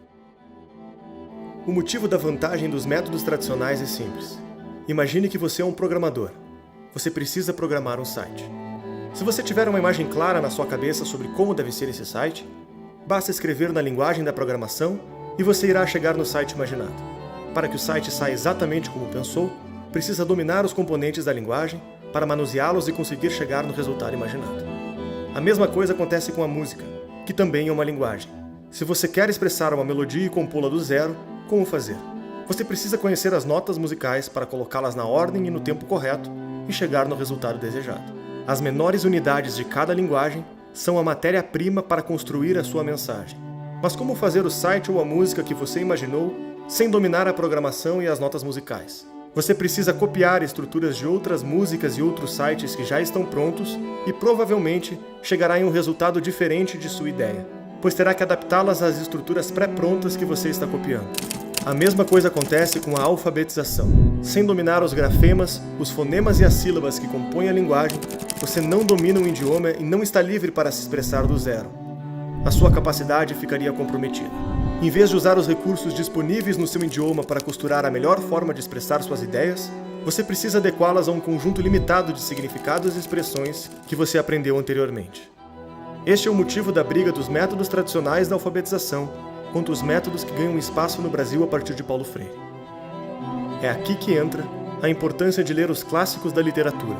O motivo da vantagem dos métodos tradicionais é simples. Imagine que você é um programador. Você precisa programar um site. Se você tiver uma imagem clara na sua cabeça sobre como deve ser esse site, basta escrever na linguagem da programação e você irá chegar no site imaginado. Para que o site saia exatamente como pensou, precisa dominar os componentes da linguagem para manuseá-los e conseguir chegar no resultado imaginado. A mesma coisa acontece com a música, que também é uma linguagem. Se você quer expressar uma melodia e compô-la do zero, como fazer? Você precisa conhecer as notas musicais para colocá-las na ordem e no tempo correto e chegar no resultado desejado. As menores unidades de cada linguagem são a matéria-prima para construir a sua mensagem. Mas como fazer o site ou a música que você imaginou sem dominar a programação e as notas musicais? Você precisa copiar estruturas de outras músicas e outros sites que já estão prontos e provavelmente chegará em um resultado diferente de sua ideia, pois terá que adaptá-las às estruturas pré-prontas que você está copiando. A mesma coisa acontece com a alfabetização. Sem dominar os grafemas, os fonemas e as sílabas que compõem a linguagem, você não domina o idioma e não está livre para se expressar do zero. A sua capacidade ficaria comprometida. Em vez de usar os recursos disponíveis no seu idioma para costurar a melhor forma de expressar suas ideias, você precisa adequá-las a um conjunto limitado de significados e expressões que você aprendeu anteriormente. Este é o motivo da briga dos métodos tradicionais da alfabetização contra os métodos que ganham espaço no Brasil a partir de Paulo Freire. É aqui que entra a importância de ler os clássicos da literatura.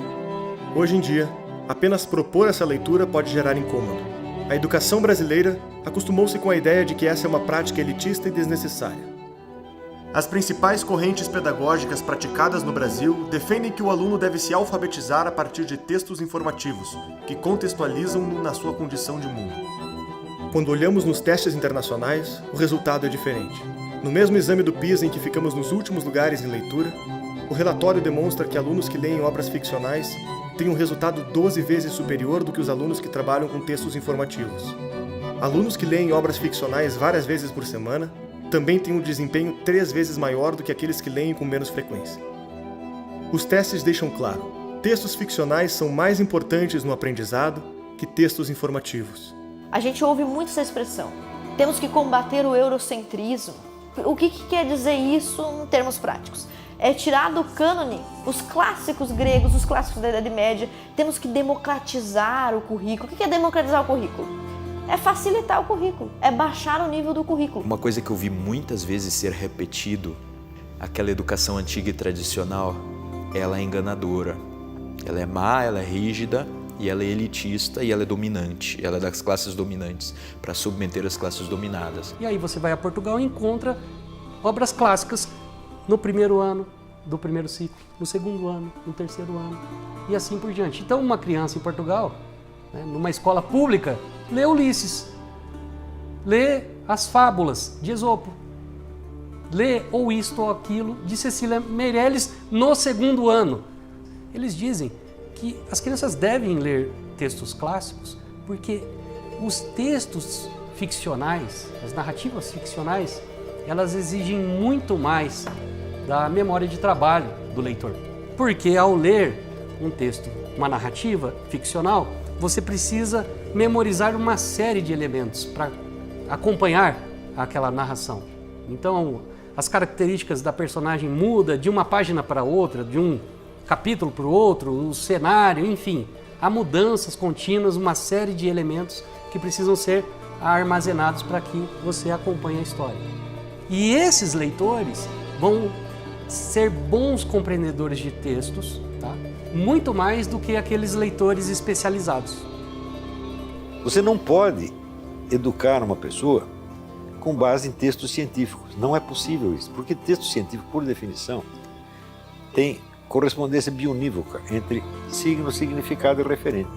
Hoje em dia, apenas propor essa leitura pode gerar incômodo. A educação brasileira acostumou-se com a ideia de que essa é uma prática elitista e desnecessária. As principais correntes pedagógicas praticadas no Brasil defendem que o aluno deve se alfabetizar a partir de textos informativos, que contextualizam-no na sua condição de mundo. Quando olhamos nos testes internacionais, o resultado é diferente. No mesmo exame do PISA em que ficamos nos últimos lugares em leitura, o relatório demonstra que alunos que leem obras ficcionais têm um resultado 12 vezes superior do que os alunos que trabalham com textos informativos. Alunos que leem obras ficcionais várias vezes por semana também têm um desempenho 3 vezes maior do que aqueles que leem com menos frequência. Os testes deixam claro, textos ficcionais são mais importantes no aprendizado que textos informativos. A gente ouve muito essa expressão, temos que combater o eurocentrismo. O que quer dizer isso em termos práticos? É tirar do cânone os clássicos gregos, os clássicos da Idade Média, temos que democratizar o currículo. O que é democratizar o currículo? É facilitar o currículo, é baixar o nível do currículo. Uma coisa que eu vi muitas vezes ser repetido, aquela educação antiga e tradicional, ela é enganadora. Ela é má, ela é rígida, e ela é elitista e ela é dominante. Ela é das classes dominantes para submeter as classes dominadas. E aí você vai a Portugal e encontra obras clássicas no primeiro ano do primeiro ciclo, no segundo ano, no terceiro ano e assim por diante. Então uma criança em Portugal, numa escola pública, lê Ulisses, lê as fábulas de Esopo, lê ou isto ou aquilo de Cecília Meirelles no segundo ano. Eles dizem que as crianças devem ler textos clássicos porque os textos ficcionais, as narrativas ficcionais, elas exigem muito mais da memória de trabalho do leitor. Porque ao ler um texto, uma narrativa ficcional, você precisa memorizar uma série de elementos para acompanhar aquela narração. Então, as características da personagem mudam de uma página para outra, de um capítulo para o outro, o cenário, enfim. Há mudanças contínuas, uma série de elementos que precisam ser armazenados para que você acompanhe a história. E esses leitores vão ser bons compreendedores de textos, tá? Muito mais do que aqueles leitores especializados. Você não pode educar uma pessoa com base em textos científicos. Não é possível isso, porque texto científico, por definição, tem correspondência bionívoca entre signo, significado e referente.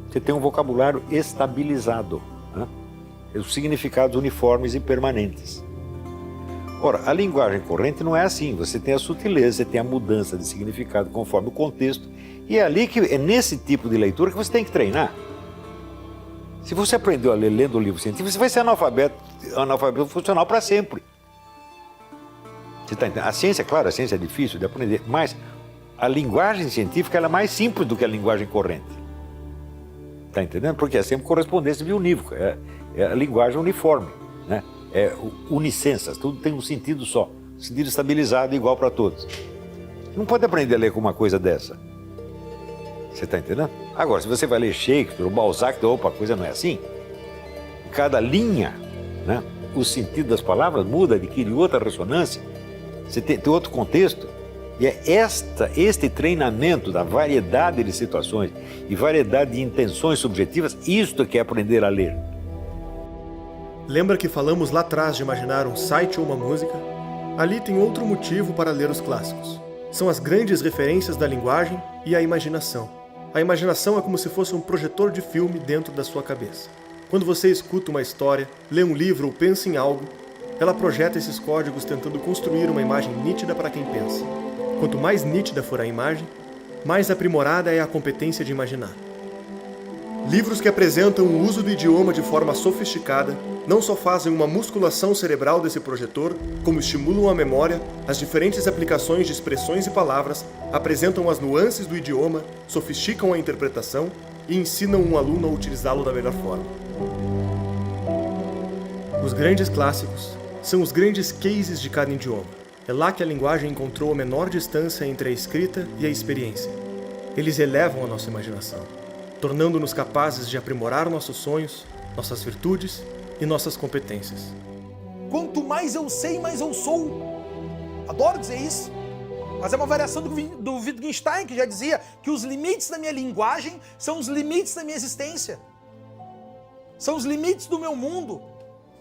Você tem um vocabulário estabilizado, né? Os significados uniformes e permanentes. Ora, a linguagem corrente não é assim. Você tem a sutileza, você tem a mudança de significado conforme o contexto, e é nesse tipo de leitura que você tem que treinar. Se você aprendeu a ler lendo o livro científico, você vai ser analfabeto funcional para sempre. Você tá entendendo? A ciência, claro, a ciência é difícil de aprender, mas a linguagem científica ela é mais simples do que a linguagem corrente. Está entendendo? Porque é sempre correspondência bionívoca, é a linguagem uniforme, né? É unicensas, tudo tem um sentido só, sentido estabilizado igual para todos. Você não pode aprender a ler com uma coisa dessa. Você está entendendo? Agora, se você vai ler Shakespeare ou Balzac, opa, a coisa não é assim. Cada linha, né, o sentido das palavras muda, adquire outra ressonância, você tem outro contexto. E é este treinamento da variedade de situações e variedade de intenções subjetivas, isto que é aprender a ler. Lembra que falamos lá atrás de imaginar um site ou uma música? Ali tem outro motivo para ler os clássicos. São as grandes referências da linguagem e a imaginação. A imaginação é como se fosse um projetor de filme dentro da sua cabeça. Quando você escuta uma história, lê um livro ou pensa em algo, ela projeta esses códigos tentando construir uma imagem nítida para quem pensa. Quanto mais nítida for a imagem, mais aprimorada é a competência de imaginar. Livros que apresentam o uso do idioma de forma sofisticada não só fazem uma musculação cerebral desse projetor, como estimulam a memória, as diferentes aplicações de expressões e palavras, apresentam as nuances do idioma, sofisticam a interpretação e ensinam um aluno a utilizá-lo da melhor forma. Os grandes clássicos são os grandes cases de cada idioma. É lá que a linguagem encontrou a menor distância entre a escrita e a experiência. Eles elevam a nossa imaginação, tornando-nos capazes de aprimorar nossos sonhos, nossas virtudes e nossas competências. Quanto mais eu sei, mais eu sou. Adoro dizer isso. Mas é uma variação do Wittgenstein, que já dizia que os limites da minha linguagem são os limites da minha existência. São os limites do meu mundo.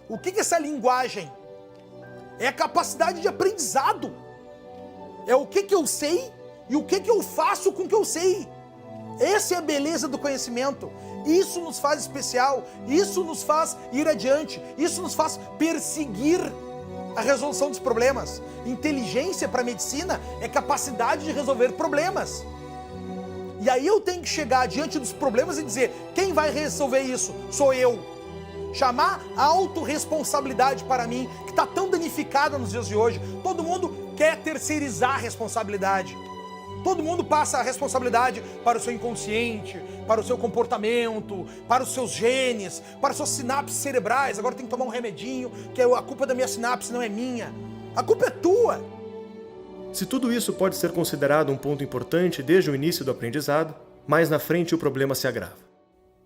O que é essa linguagem? É a capacidade de aprendizado. É o que eu sei e o que eu faço com o que eu sei. Essa é a beleza do conhecimento. Isso nos faz especial, isso nos faz ir adiante, isso nos faz perseguir a resolução dos problemas. Inteligência para a medicina é capacidade de resolver problemas. E aí eu tenho que chegar diante dos problemas e dizer, quem vai resolver isso? Sou eu. Chamar a autorresponsabilidade para mim, que está tão danificada nos dias de hoje. Todo mundo quer terceirizar a responsabilidade. Todo mundo passa a responsabilidade para o seu inconsciente, para o seu comportamento, para os seus genes, para as suas sinapses cerebrais. Agora tem que tomar um remedinho, que a culpa da minha sinapse não é minha. A culpa é tua. Se tudo isso pode ser considerado um ponto importante desde o início do aprendizado, mais na frente o problema se agrava.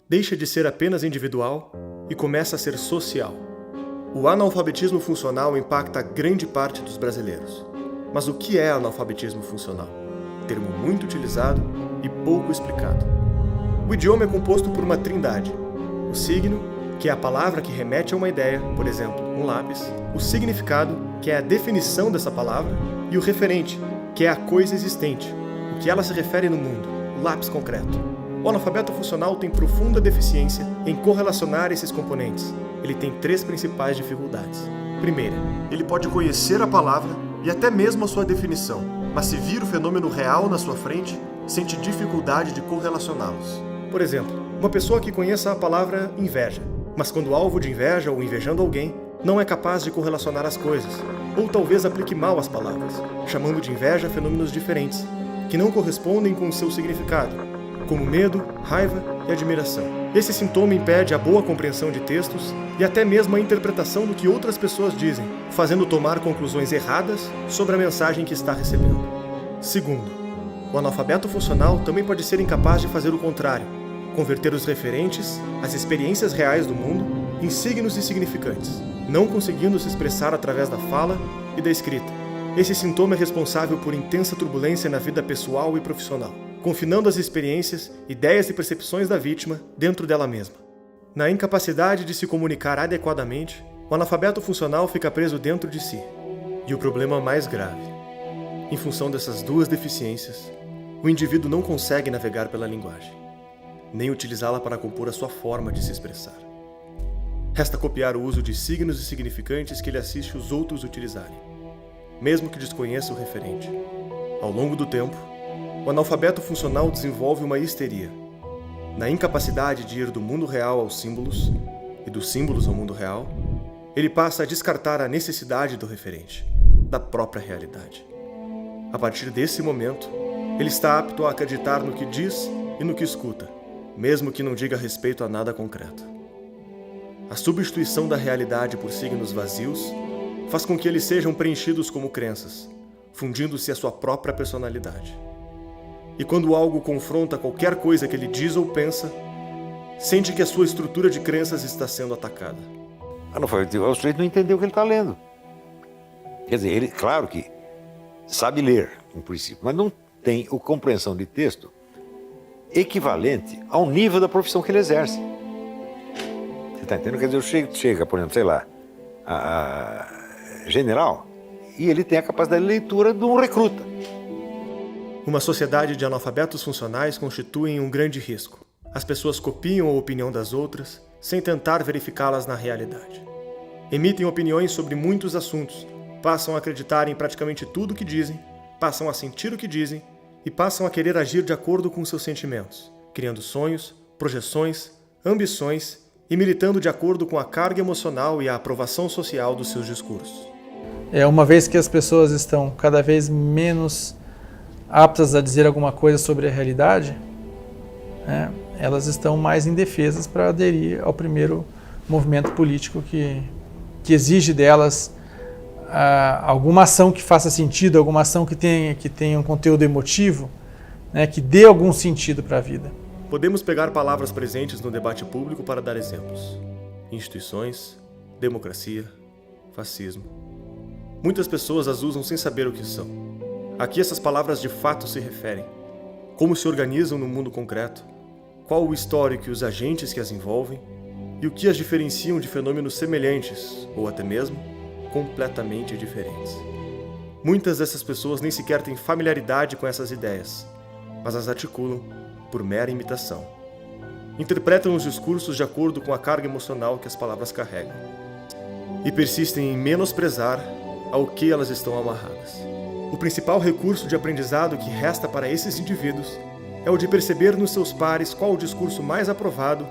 Deixa de ser apenas individual e começa a ser social. O analfabetismo funcional impacta grande parte dos brasileiros. Mas o que é analfabetismo funcional? Termo muito utilizado e pouco explicado. O idioma é composto por uma trindade. O signo, que é a palavra que remete a uma ideia, por exemplo, um lápis. O significado, que é a definição dessa palavra. E o referente, que é a coisa existente, o que ela se refere no mundo, o lápis concreto. O analfabeto funcional tem profunda deficiência em correlacionar esses componentes. Ele tem 3 principais dificuldades. Primeira, ele pode conhecer a palavra e até mesmo a sua definição, mas se vir o fenômeno real na sua frente, sente dificuldade de correlacioná-los. Por exemplo, uma pessoa que conheça a palavra inveja, mas quando alvo de inveja ou invejando alguém, não é capaz de correlacionar as coisas, ou talvez aplique mal as palavras, chamando de inveja fenômenos diferentes, que não correspondem com o seu significado, como medo, raiva e admiração. Esse sintoma impede a boa compreensão de textos e até mesmo a interpretação do que outras pessoas dizem, fazendo tomar conclusões erradas sobre a mensagem que está recebendo. Segundo, o analfabeto funcional também pode ser incapaz de fazer o contrário, converter os referentes, as experiências reais do mundo, em signos insignificantes, não conseguindo se expressar através da fala e da escrita. Esse sintoma é responsável por intensa turbulência na vida pessoal e profissional, confinando as experiências, ideias e percepções da vítima dentro dela mesma. Na incapacidade de se comunicar adequadamente, o analfabeto funcional fica preso dentro de si. E o problema mais grave: em função dessas duas deficiências, o indivíduo não consegue navegar pela linguagem, nem utilizá-la para compor a sua forma de se expressar. Resta copiar o uso de signos insignificantes que ele assiste os outros utilizarem, mesmo que desconheça o referente. Ao longo do tempo, o analfabeto funcional desenvolve uma histeria. Na incapacidade de ir do mundo real aos símbolos, e dos símbolos ao mundo real, ele passa a descartar a necessidade do referente, da própria realidade. A partir desse momento, ele está apto a acreditar no que diz e no que escuta, mesmo que não diga respeito a nada concreto. A substituição da realidade por signos vazios faz com que eles sejam preenchidos como crenças, fundindo-se à sua própria personalidade. E quando algo confronta qualquer coisa que ele diz ou pensa, sente que a sua estrutura de crenças está sendo atacada. O sujeito não entendeu o que ele está lendo. Quer dizer, ele, claro que sabe ler, em princípio, mas não tem a compreensão de texto equivalente ao nível da profissão que ele exerce. Você está entendendo? Quer dizer, chega, por exemplo, sei lá, a general, e ele tem a capacidade de leitura de um recruta. Uma sociedade de analfabetos funcionais constitui um grande risco. As pessoas copiam a opinião das outras sem tentar verificá-las na realidade. Emitem opiniões sobre muitos assuntos, passam a acreditar em praticamente tudo o que dizem, passam a sentir o que dizem e passam a querer agir de acordo com seus sentimentos, criando sonhos, projeções, ambições e militando de acordo com a carga emocional e a aprovação social dos seus discursos. Uma vez que as pessoas estão cada vez menos aptas a dizer alguma coisa sobre a realidade, elas estão mais indefesas para aderir ao primeiro movimento político que exige delas alguma ação que faça sentido, alguma ação que tenha um conteúdo emotivo, que dê algum sentido para a vida. Podemos pegar palavras presentes no debate público para dar exemplos. Instituições, democracia, fascismo. Muitas pessoas as usam sem saber o que são. Aqui essas palavras de fato se referem. Como se organizam no mundo concreto, qual o histórico e os agentes que as envolvem, e o que as diferenciam de fenômenos semelhantes, ou até mesmo, completamente diferentes. Muitas dessas pessoas nem sequer têm familiaridade com essas ideias, mas as articulam por mera imitação. Interpretam os discursos de acordo com a carga emocional que as palavras carregam. E persistem em menosprezar ao que elas estão amarradas. O principal recurso de aprendizado que resta para esses indivíduos é o de perceber nos seus pares qual o discurso mais aprovado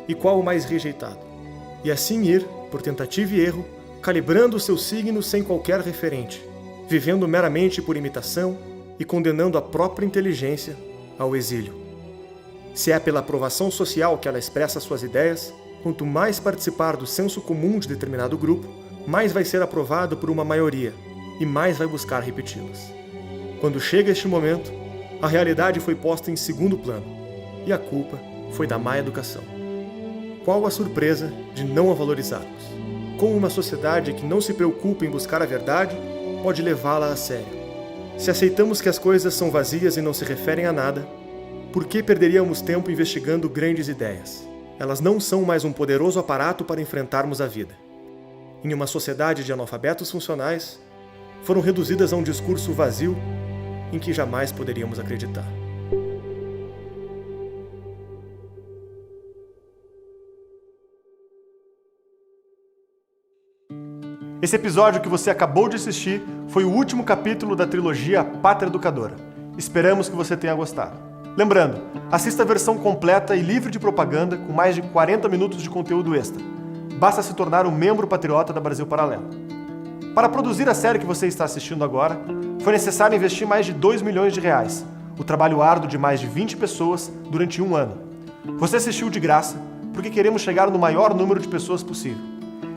e qual o mais rejeitado, e assim ir, por tentativa e erro, calibrando o seu signo sem qualquer referente, vivendo meramente por imitação e condenando a própria inteligência ao exílio. Se é pela aprovação social que ela expressa suas ideias, quanto mais participar do senso comum de determinado grupo, mais vai ser aprovado por uma maioria e mais vai buscar repeti-las. Quando chega este momento, a realidade foi posta em segundo plano e a culpa foi da má educação. Qual a surpresa de não a valorizarmos? Como uma sociedade que não se preocupa em buscar a verdade pode levá-la a sério? Se aceitamos que as coisas são vazias e não se referem a nada, por que perderíamos tempo investigando grandes ideias? Elas não são mais um poderoso aparato para enfrentarmos a vida. Em uma sociedade de analfabetos funcionais, foram reduzidas a um discurso vazio em que jamais poderíamos acreditar. Esse episódio que você acabou de assistir foi o último capítulo da trilogia Pátria Educadora. Esperamos que você tenha gostado. Lembrando, assista a versão completa e livre de propaganda com mais de 40 minutos de conteúdo extra. Basta se tornar um membro patriota da Brasil Paralelo. Para produzir a série que você está assistindo agora, foi necessário investir mais de R$2 milhões, o trabalho árduo de mais de 20 pessoas durante um ano. Você assistiu de graça porque queremos chegar no maior número de pessoas possível.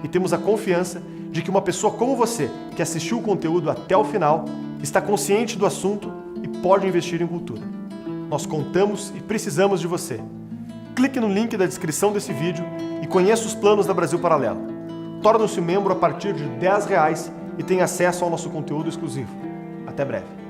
E temos a confiança de que uma pessoa como você, que assistiu o conteúdo até o final, está consciente do assunto e pode investir em cultura. Nós contamos e precisamos de você. Clique no link da descrição desse vídeo E conheça os planos da Brasil Paralelo. Torne-se membro a partir de R$10 e tenha acesso ao nosso conteúdo exclusivo. Até breve.